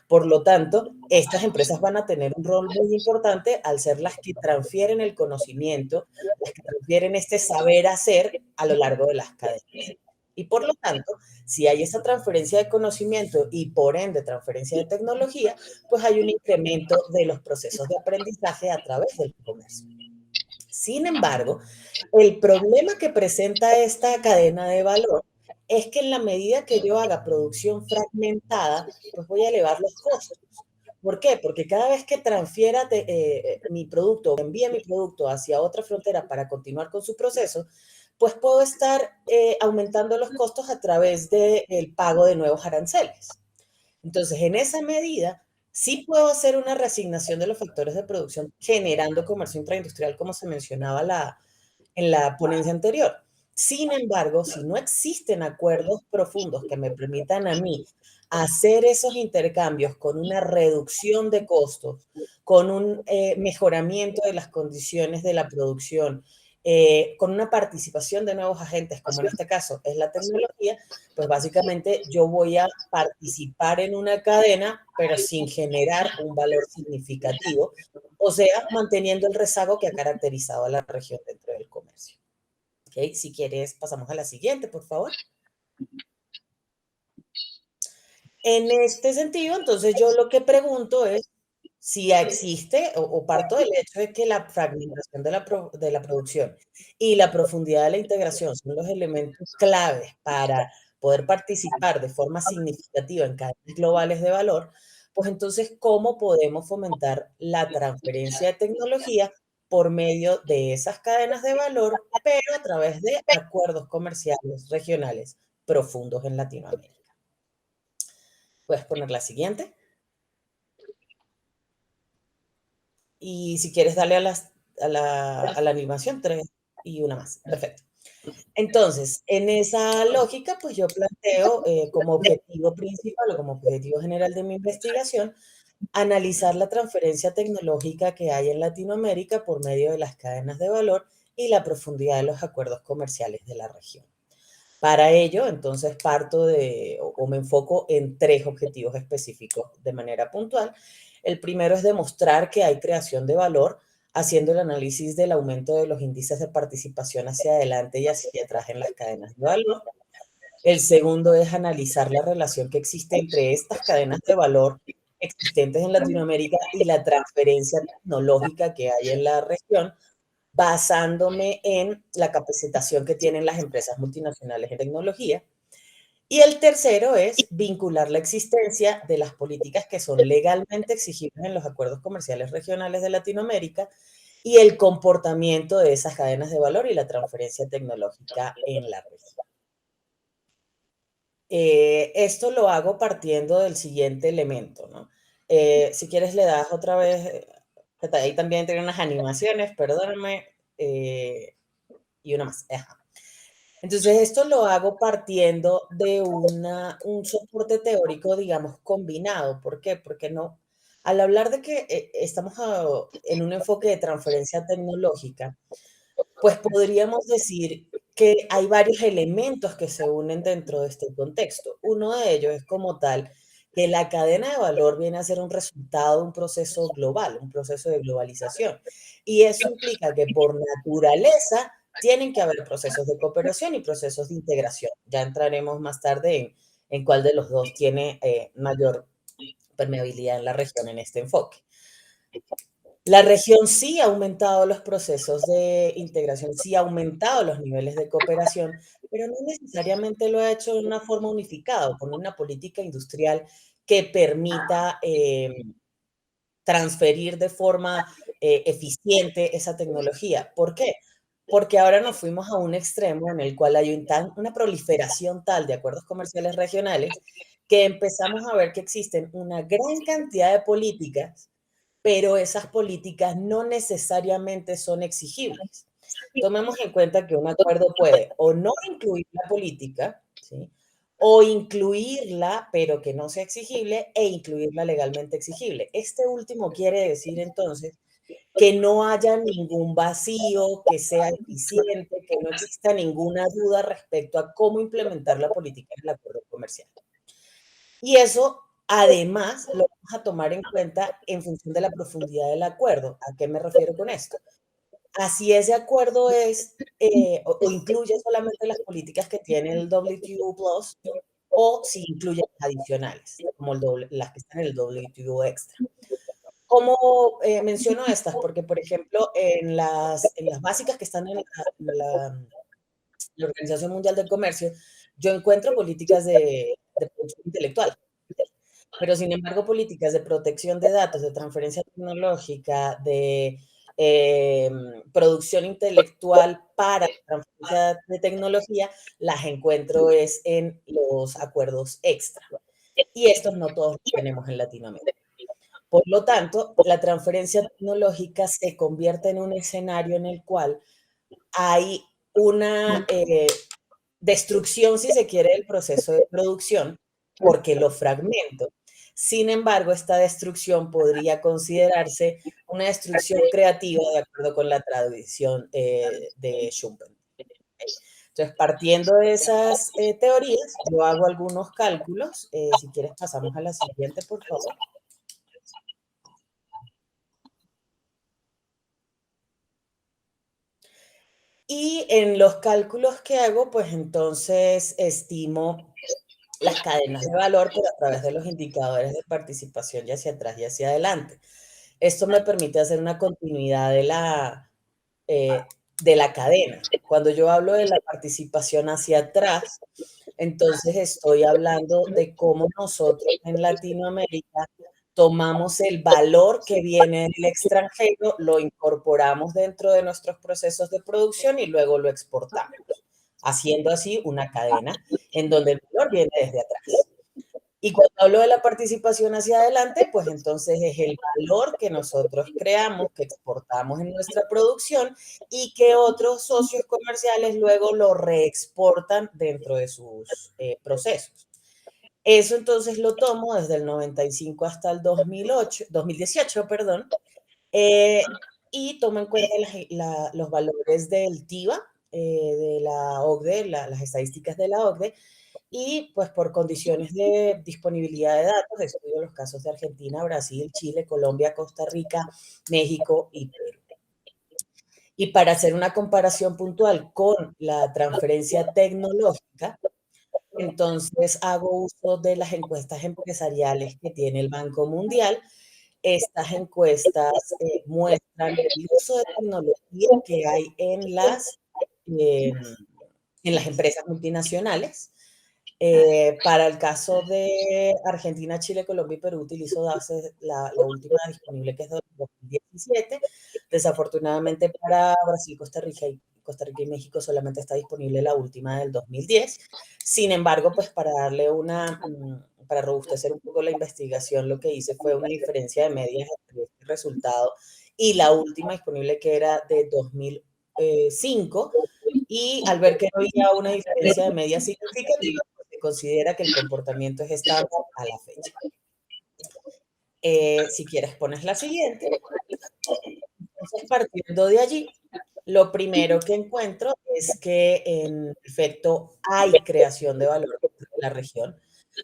Por lo tanto, estas empresas van a tener un rol muy importante al ser las que transfieren el conocimiento, las que transfieren este saber hacer a lo largo de las cadenas. Y por lo tanto, si hay esa transferencia de conocimiento y por ende transferencia de tecnología, pues hay un incremento de los procesos de aprendizaje a través del comercio. Sin embargo, el problema que presenta esta cadena de valor es que en la medida que yo haga producción fragmentada, pues voy a elevar los costos. ¿Por qué? Porque cada vez que transfiera mi producto, envíe mi producto hacia otra frontera para continuar con su proceso, pues puedo estar aumentando los costos a través del pago de nuevos aranceles. Entonces, en esa medida, sí puedo hacer una reasignación de los factores de producción generando comercio intraindustrial, como se mencionaba en la ponencia anterior. Sin embargo, si no existen acuerdos profundos que me permitan a mí hacer esos intercambios con una reducción de costos, con un mejoramiento de las condiciones de la producción, con una participación de nuevos agentes, como en este caso es la tecnología, pues básicamente yo voy a participar en una cadena, pero sin generar un valor significativo, o sea, manteniendo el rezago que ha caracterizado a la región dentro del comercio. ¿Okay? Si quieres, pasamos a la siguiente, por favor. En este sentido, entonces yo lo que pregunto es si existe o parto del hecho de que la fragmentación de la producción y la profundidad de la integración son los elementos claves para poder participar de forma significativa en cadenas globales de valor, pues entonces, ¿cómo podemos fomentar la transferencia de tecnología por medio de esas cadenas de valor, pero a través de acuerdos comerciales regionales profundos en Latinoamérica? Puedes poner la siguiente. Y si quieres, darle a la animación 3 y una más. Perfecto. Entonces, en esa lógica, pues yo planteo como objetivo principal o como objetivo general de mi investigación, analizar la transferencia tecnológica que hay en Latinoamérica por medio de las cadenas de valor y la profundidad de los acuerdos comerciales de la región. Para ello, entonces, parto de, o me enfoco en 3 objetivos específicos de manera puntual. El primero es demostrar que hay creación de valor, haciendo el análisis del aumento de los índices de participación hacia adelante y hacia atrás en las cadenas de valor. El segundo es analizar la relación que existe entre estas cadenas de valor existentes en Latinoamérica y la transferencia tecnológica que hay en la región, basándome en la capacitación que tienen las empresas multinacionales en tecnología. Y el tercero es vincular la existencia de las políticas que son legalmente exigibles en los acuerdos comerciales regionales de Latinoamérica y el comportamiento de esas cadenas de valor y la transferencia tecnológica en la región. Esto lo hago partiendo del siguiente elemento, ¿no? Si quieres le das otra vez, ahí también tiene unas animaciones, perdóname, y una más. Ajá. Entonces, esto lo hago partiendo de un soporte teórico, digamos, combinado. ¿Por qué? Porque no, al hablar de que estamos en un enfoque de transferencia tecnológica, pues podríamos decir que hay varios elementos que se unen dentro de este contexto. Uno de ellos es como tal que la cadena de valor viene a ser un resultado de un proceso global, un proceso de globalización. Y eso implica que por naturaleza tienen que haber procesos de cooperación y procesos de integración. Ya entraremos más tarde en cuál de los dos tiene mayor permeabilidad en la región en este enfoque. La región sí ha aumentado los procesos de integración, sí ha aumentado los niveles de cooperación, pero no necesariamente lo ha hecho de una forma unificada, con una política industrial que permita transferir de forma eficiente esa tecnología. ¿Por qué? Porque ahora nos fuimos a un extremo en el cual hay una proliferación tal de acuerdos comerciales regionales que empezamos a ver que existen una gran cantidad de políticas, pero esas políticas no necesariamente son exigibles. Tomemos en cuenta que un acuerdo puede o no incluir la política, ¿sí? O incluirla, pero que no sea exigible, e incluirla legalmente exigible. Este último quiere decir entonces que no haya ningún vacío, que sea eficiente, que no exista ninguna duda respecto a cómo implementar la política en el acuerdo comercial. Y eso, además, lo vamos a tomar en cuenta en función de la profundidad del acuerdo. ¿A qué me refiero con esto? Así ese acuerdo es o incluye solamente las políticas que tiene el WTO Plus o si incluye las adicionales, como las que están en el WTO Extra. ¿Cómo menciono estas? Porque, por ejemplo, en las básicas que están en la Organización Mundial del Comercio, yo encuentro políticas de producción intelectual. Pero, sin embargo, políticas de protección de datos, de transferencia tecnológica, de producción intelectual para transferencia de tecnología, las encuentro es en los acuerdos extra. Y estos no todos los tenemos en Latinoamérica. Por lo tanto, la transferencia tecnológica se convierte en un escenario en el cual hay una destrucción, si se quiere, del proceso de producción, porque lo fragmento. Sin embargo, esta destrucción podría considerarse una destrucción creativa de acuerdo con la tradición de Schumpeter. Entonces, partiendo de esas teorías, yo hago algunos cálculos. Si quieres, pasamos a la siguiente, por favor. Y en los cálculos que hago, pues entonces estimo las cadenas de valor, pero a través de los indicadores de participación, ya hacia atrás y hacia adelante. Esto me permite hacer una continuidad de la cadena. Cuando yo hablo de la participación hacia atrás, entonces estoy hablando de cómo nosotros en Latinoamérica tomamos el valor que viene del extranjero, lo incorporamos dentro de nuestros procesos de producción y luego lo exportamos, haciendo así una cadena en donde el valor viene desde atrás. Y cuando hablo de la participación hacia adelante, pues entonces es el valor que nosotros creamos, que exportamos en nuestra producción y que otros socios comerciales luego lo reexportan dentro de sus procesos. Eso entonces lo tomo desde el 95 hasta el 2018, perdón, y tomo en cuenta los valores del TIVA, de la OCDE, las estadísticas de la OCDE, y pues por condiciones de disponibilidad de datos, estudio los casos de Argentina, Brasil, Chile, Colombia, Costa Rica, México y Perú. Y para hacer una comparación puntual con la transferencia tecnológica, entonces hago uso de las encuestas empresariales que tiene el Banco Mundial. Estas encuestas muestran el uso de tecnología que hay en las empresas multinacionales. Para el caso de Argentina, Chile, Colombia y Perú, utilizo la última disponible, que es de 2017. Desafortunadamente para Brasil, Costa Rica y México solamente está disponible la última del 2010. Sin embargo, pues para robustecer un poco la investigación, lo que hice fue una diferencia de medias entre este resultado y la última disponible, que era de 2005. Y al ver que no había una diferencia de medias significativa, se considera que el comportamiento es estándar a la fecha. Si quieres, pones la siguiente. Entonces, partiendo de allí, lo primero que encuentro es que en efecto hay creación de valor en la región.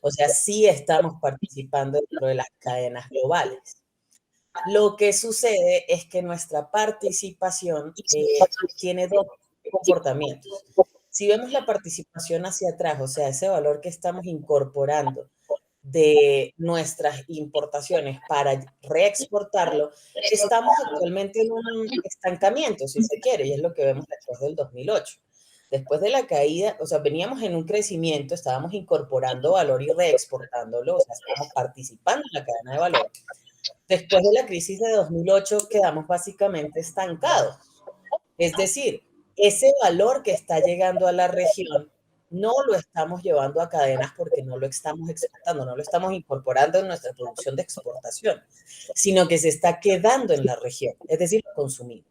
O sea, sí estamos participando dentro de las cadenas globales. Lo que sucede es que nuestra participación tiene dos comportamientos. Si vemos la participación hacia atrás, o sea, ese valor que estamos incorporando de nuestras importaciones para reexportarlo, estamos actualmente en un estancamiento, si se quiere, y es lo que vemos después del 2008. Después de la caída, o sea, veníamos en un crecimiento, estábamos incorporando valor y reexportándolo, o sea, estábamos participando en la cadena de valor. Después de la crisis de 2008 quedamos básicamente estancados. Es decir, ese valor que está llegando a la región no lo estamos llevando a cadenas porque no lo estamos exportando, no lo estamos incorporando en nuestra producción de exportación, sino que se está quedando en la región, es decir, lo consumimos.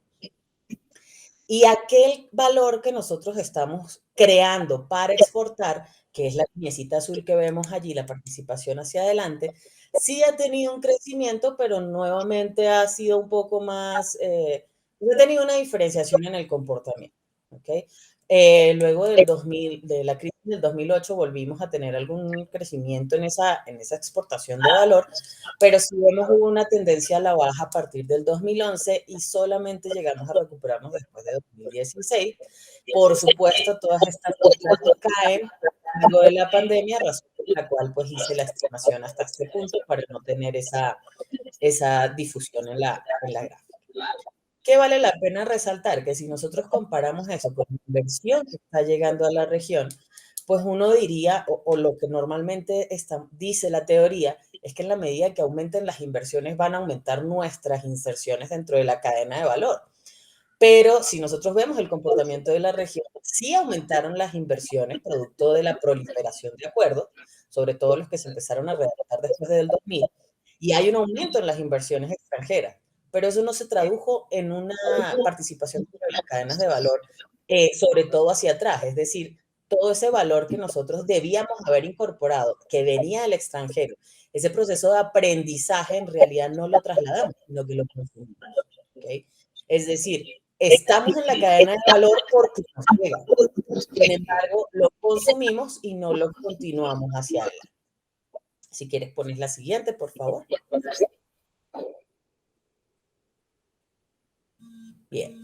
Y aquel valor que nosotros estamos creando para exportar, que es la piecita azul que vemos allí, la participación hacia adelante, sí ha tenido un crecimiento, pero nuevamente ha sido un poco más, ha tenido una diferenciación en el comportamiento. ¿Okay? Luego de la crisis del 2008 volvimos a tener algún crecimiento en esa exportación de valor, pero sí vemos una tendencia a la baja a partir del 2011 y solamente llegamos a recuperarnos después de 2016. Por supuesto, todas estas cosas caen luego de la pandemia, razón por la cual pues hice la estimación hasta este punto para no tener esa difusión en la gráfica. ¿Qué vale la pena resaltar? Que si nosotros comparamos eso con la inversión que está llegando a la región, pues uno diría, o lo que normalmente dice la teoría, es que en la medida que aumenten las inversiones van a aumentar nuestras inserciones dentro de la cadena de valor. Pero si nosotros vemos el comportamiento de la región, sí aumentaron las inversiones producto de la proliferación de acuerdos, sobre todo los que se empezaron a redactar después del 2000, y hay un aumento en las inversiones extranjeras. Pero eso no se tradujo en una participación de las cadenas de valor sobre todo hacia atrás, es decir, todo ese valor que nosotros debíamos haber incorporado, que venía del extranjero, ese proceso de aprendizaje en realidad no lo trasladamos, sino que lo consumimos. ¿Okay? Es decir, estamos en la cadena de valor porque nos llega. Sin embargo, lo consumimos y no lo continuamos hacia adelante. Si quieres, pones la siguiente, por favor. Bien.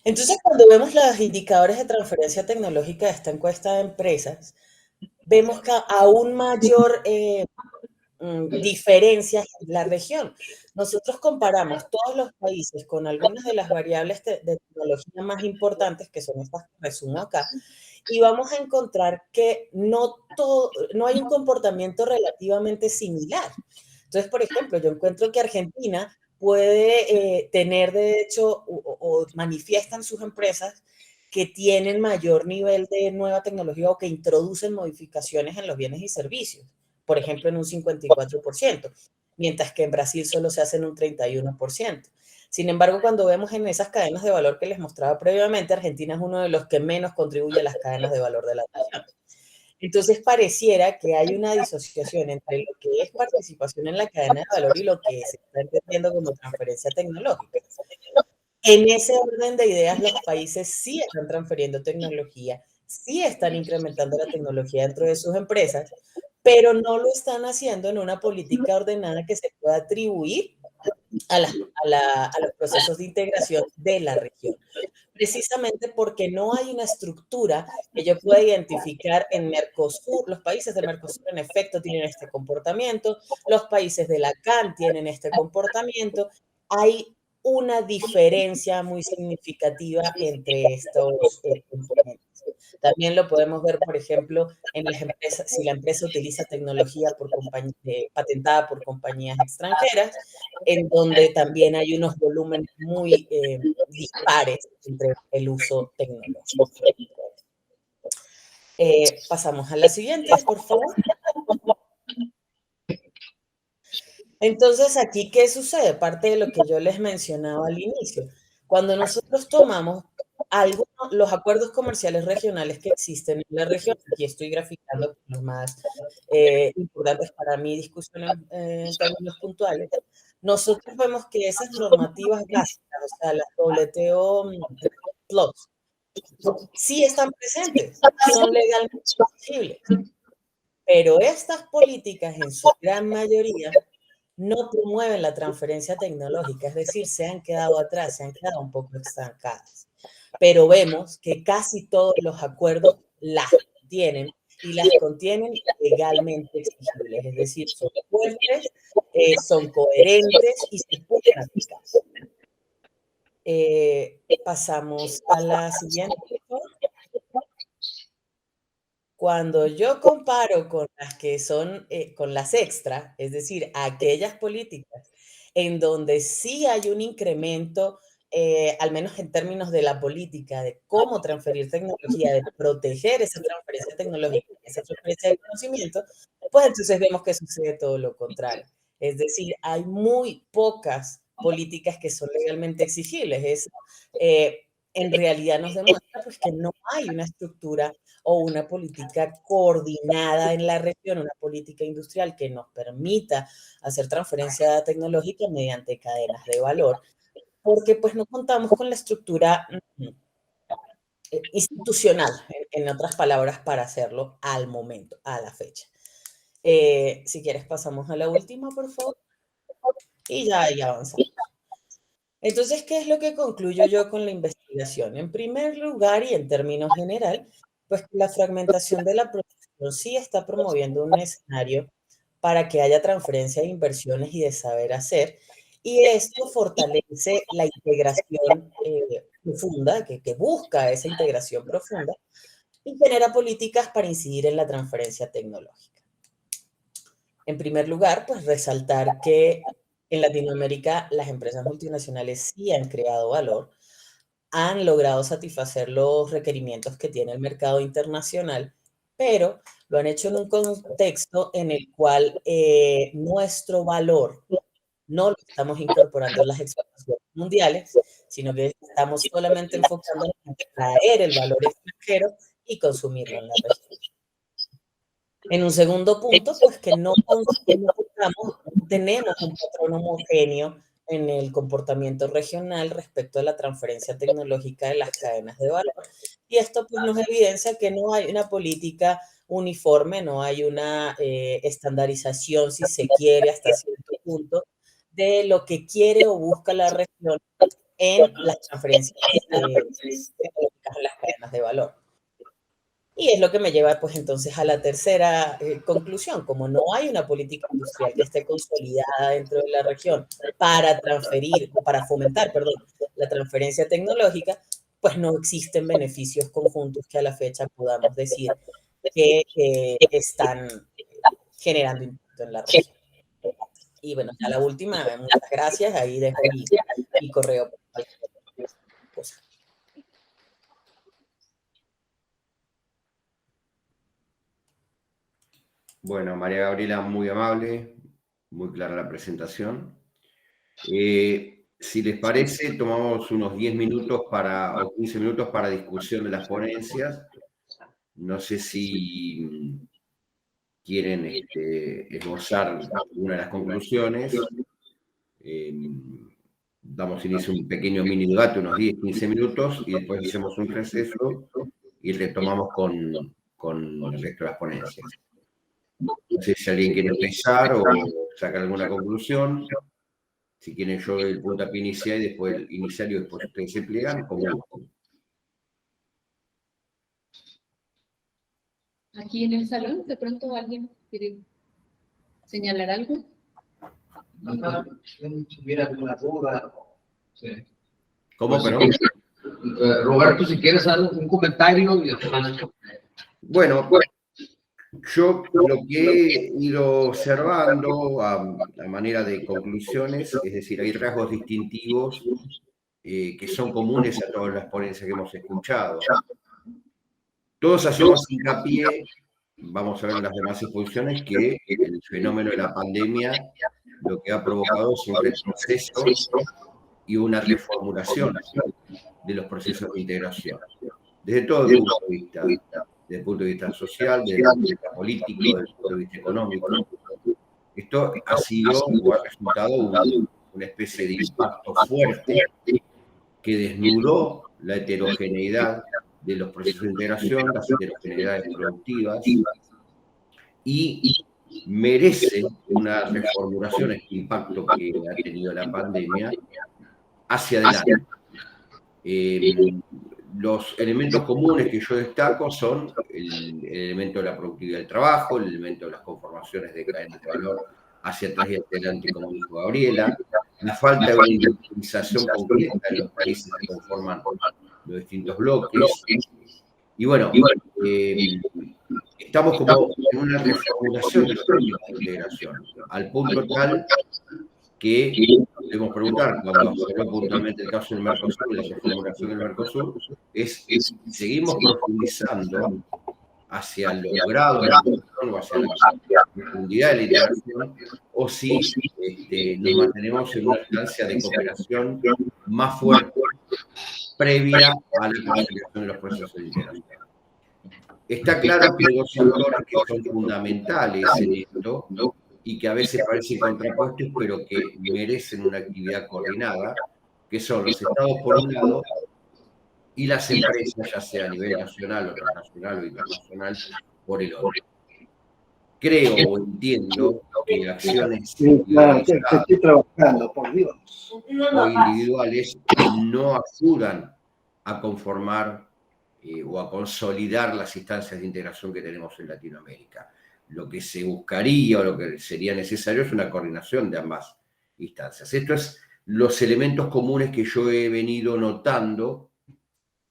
Entonces, cuando vemos los indicadores de transferencia tecnológica de esta encuesta de empresas, vemos que aún mayor diferencias en la región. Nosotros comparamos todos los países con algunas de las variables de tecnología más importantes, que son estas que resumo acá, y vamos a encontrar que no hay un comportamiento relativamente similar. Entonces, por ejemplo, yo encuentro que Argentina puede tener, de hecho, o manifiestan sus empresas que tienen mayor nivel de nueva tecnología o que introducen modificaciones en los bienes y servicios, por ejemplo, en un 54%, mientras que en Brasil solo se hace en un 31%. Sin embargo, cuando vemos en esas cadenas de valor que les mostraba previamente, Argentina es uno de los que menos contribuye a las cadenas de valor de la región. Entonces, pareciera que hay una disociación entre lo que es participación en la cadena de valor y lo que se está entendiendo como transferencia tecnológica. En ese orden de ideas, los países sí están transfiriendo tecnología, sí están incrementando la tecnología dentro de sus empresas, pero no lo están haciendo en una política ordenada que se pueda atribuir a los procesos de integración de la región. Precisamente porque no hay una estructura que yo pueda identificar en Mercosur. Los países de Mercosur en efecto tienen este comportamiento, los países de la CAN tienen este comportamiento. Hay una diferencia muy significativa entre estos componentes. También lo podemos ver, por ejemplo, en las empresas, si la empresa utiliza tecnología patentada por compañías extranjeras, en donde también hay unos volúmenes muy dispares entre el uso tecnológico. Pasamos a la siguiente, por favor. Entonces, aquí, ¿qué sucede? Parte de lo que yo les mencionaba al inicio. Cuando nosotros tomamos los acuerdos comerciales regionales que existen en la región, aquí estoy graficando los más importantes para mi discusión en términos puntuales, nosotros vemos que esas normativas básicas, o sea, las WTO Plus, sí están presentes, son legalmente exigibles, pero estas políticas en su gran mayoría no promueven la transferencia tecnológica, es decir, se han quedado atrás, se han quedado un poco estancadas. Pero vemos que casi todos los acuerdos las tienen y las contienen legalmente exigibles, es decir, son fuertes, son coherentes y se pueden aplicar. Pasamos a la siguiente. Cuando yo comparo con las que son, con las extra, es decir, aquellas políticas en donde sí hay un incremento, al menos en términos de la política, de cómo transferir tecnología, de proteger esa transferencia tecnológica, esa transferencia de conocimiento, pues entonces vemos que sucede todo lo contrario. Es decir, hay muy pocas políticas que son legalmente exigibles. Eso en realidad nos demuestra pues, que no hay una estructura o una política coordinada en la región, una política industrial que nos permita hacer transferencia tecnológica mediante cadenas de valor, porque pues no contamos con la estructura institucional, en otras palabras, para hacerlo al momento, a la fecha. Si quieres pasamos a la última, por favor. Y ya ahí avanzamos. Entonces, ¿qué es lo que concluyo yo con la investigación? En primer lugar, y en términos general, pues la fragmentación de la producción sí está promoviendo un escenario para que haya transferencia de inversiones y de saber hacer, y esto fortalece la integración profunda, que busca esa integración profunda, y genera políticas para incidir en la transferencia tecnológica. En primer lugar, pues resaltar que en Latinoamérica, las empresas multinacionales sí han creado valor, han logrado satisfacer los requerimientos que tiene el mercado internacional, pero lo han hecho en un contexto en el cual nuestro valor no lo estamos incorporando en las exportaciones mundiales, sino que estamos solamente enfocándonos en traer el valor extranjero y consumirlo en la región. En un segundo punto, pues que no tenemos un patrón homogéneo en el comportamiento regional respecto a la transferencia tecnológica de las cadenas de valor. Y esto pues, nos evidencia que no hay una política uniforme, no hay una estandarización, si se quiere, hasta cierto punto, de lo que quiere o busca la región en las transferencias tecnológicas en las cadenas de valor. Y es lo que me lleva, pues, entonces a la tercera conclusión. Como no hay una política industrial que esté consolidada dentro de la región para fomentar, la transferencia tecnológica, pues no existen beneficios conjuntos que a la fecha podamos decir que están generando impacto en la región. Y bueno, ya la última, muchas gracias. Ahí dejo mi correo. Bueno, María Gabriela, muy amable, muy clara la presentación. Si les parece, tomamos unos 10 minutos o 15 minutos para discusión de las ponencias. No sé si quieren esbozar una de las conclusiones. Damos inicio a un pequeño mini debate, unos 10, 15 minutos, y después hacemos un receso y retomamos con el resto de las ponencias. No sé si alguien quiere empezar o sacar alguna conclusión. Si quieren, yo doy el puntapié inicial y después ustedes se pliegan, como gusten. Aquí en el salón, de pronto alguien quiere señalar algo. Si hubiera alguna duda. Sí. ¿Cómo, pues, perdón? Roberto, si quieres hacer un comentario. Bueno, yo lo que he ido observando a manera de conclusiones, es decir, hay rasgos distintivos que son comunes a todas las ponencias que hemos escuchado. Todos hacemos hincapié, vamos a ver en las demás exposiciones, que el fenómeno de la pandemia lo que ha provocado es un retroceso y una reformulación de los procesos de integración. Desde todo el punto de vista, desde el punto de vista social, desde el punto de vista político, desde el punto de vista económico. Esto ha sido o ha resultado una especie de impacto fuerte que desnudó la heterogeneidad de los procesos de integración, las heterogeneidades productivas, y merece una reformulación, este impacto que ha tenido la pandemia, hacia adelante. Los elementos comunes que yo destaco son el elemento de la productividad del trabajo, el elemento de las conformaciones de cadenas de valor hacia atrás y hacia adelante, como dijo Gabriela, la falta de una industrialización concreta en los países que conforman los distintos bloques. Y bueno, estamos como en una reformulación de los procesos de integración, al punto tal que debemos preguntar, cuando observó puntualmente el caso del Mercosur y la reformulación del Mercosur, es seguimos profundizando hacia el logrado de la integración o hacia la profundidad de la integración, o si nos mantenemos en una instancia de cooperación más fuerte previa a la consolidación de los procesos de integración. Está claro que hay dos sectores que son fundamentales en esto y que a veces parecen contrapuestos, pero que merecen una actividad coordinada, que son los estados por un lado y las empresas, ya sea a nivel nacional o transnacional o internacional, por el otro. Creo o entiendo que acciones trabajando, por Dios, o individuales no ayudan a conformar o a consolidar las instancias de integración que tenemos en Latinoamérica. Lo que se buscaría o lo que sería necesario es una coordinación de ambas instancias. Estos son los elementos comunes que yo he venido notando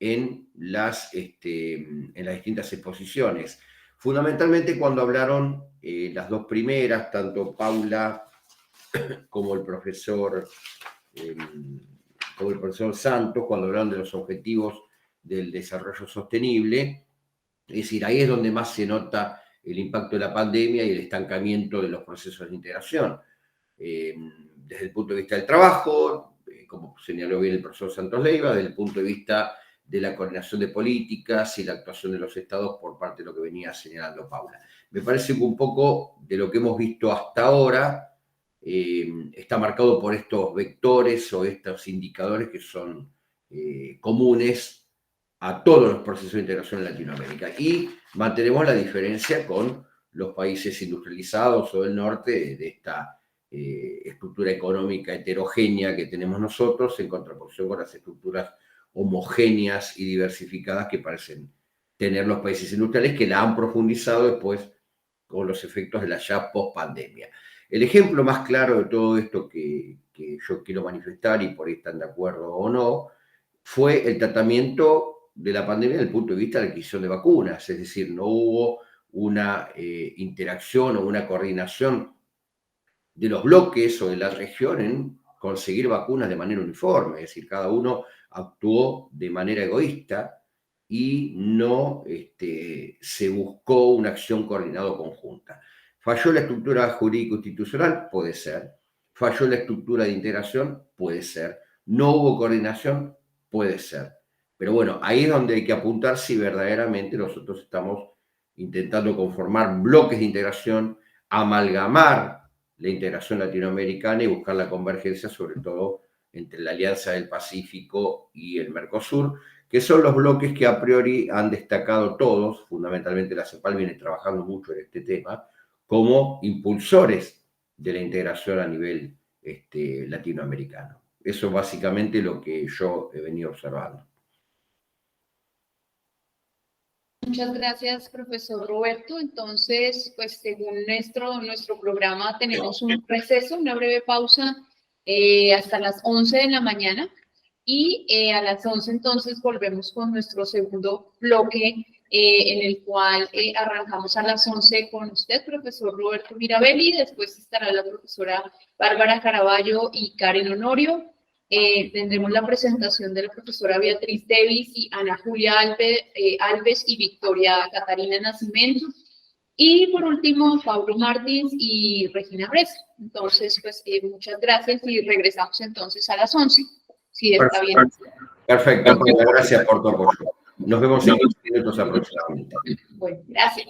en las distintas exposiciones. Fundamentalmente cuando hablaron las dos primeras, tanto Paula como el profesor Santos, cuando hablaron de los objetivos del desarrollo sostenible. Es decir, ahí es donde más se nota el impacto de la pandemia y el estancamiento de los procesos de integración. Desde el punto de vista del trabajo, como señaló bien el profesor Santos Leiva, desde el punto de vista de la coordinación de políticas y la actuación de los estados por parte de lo que venía señalando Paula. Me parece que un poco de lo que hemos visto hasta ahora está marcado por estos vectores o estos indicadores que son comunes a todos los procesos de integración en Latinoamérica. Y mantenemos la diferencia con los países industrializados o del norte de esta estructura económica heterogénea que tenemos nosotros en contraposición con las estructuras homogéneas y diversificadas que parecen tener los países industriales, que la han profundizado después con los efectos de la ya post-pandemia. El ejemplo más claro de todo esto que yo quiero manifestar, y por ahí están de acuerdo o no, fue el tratamiento de la pandemia desde el punto de vista de la adquisición de vacunas, es decir, no hubo una interacción o una coordinación de los bloques o de la región en conseguir vacunas de manera uniforme, es decir, cada uno actuó de manera egoísta y no se buscó una acción coordinada o conjunta. ¿Falló la estructura jurídico-institucional? Puede ser. ¿Falló la estructura de integración? Puede ser. ¿No hubo coordinación? Puede ser. Pero bueno, ahí es donde hay que apuntar si verdaderamente nosotros estamos intentando conformar bloques de integración, amalgamar la integración latinoamericana y buscar la convergencia, sobre todo entre la Alianza del Pacífico y el Mercosur, que son los bloques que a priori han destacado todos, fundamentalmente la CEPAL viene trabajando mucho en este tema, como impulsores de la integración a nivel latinoamericano. Eso es básicamente lo que yo he venido observando. Muchas gracias, profesor Roberto. Entonces, pues según nuestro programa tenemos un receso, una breve pausa hasta las 11 de la mañana y a las 11 entonces volvemos con nuestro segundo bloque en el cual arrancamos a las 11 con usted, profesor Roberto Mirabelli, después estará la profesora Bárbara Caraballo y Karen Honorio. Tendremos la presentación de la profesora Beatriz Davis y Ana Julia Alves y Victoria Catarina Nascimento. Y por último, Pablo Martins y Regina Bres. Entonces, pues muchas gracias y regresamos entonces a las 11, si está bien. Perfecto, gracias por tu apoyo. Nos vemos en 15 minutos aproximadamente. Bueno, gracias.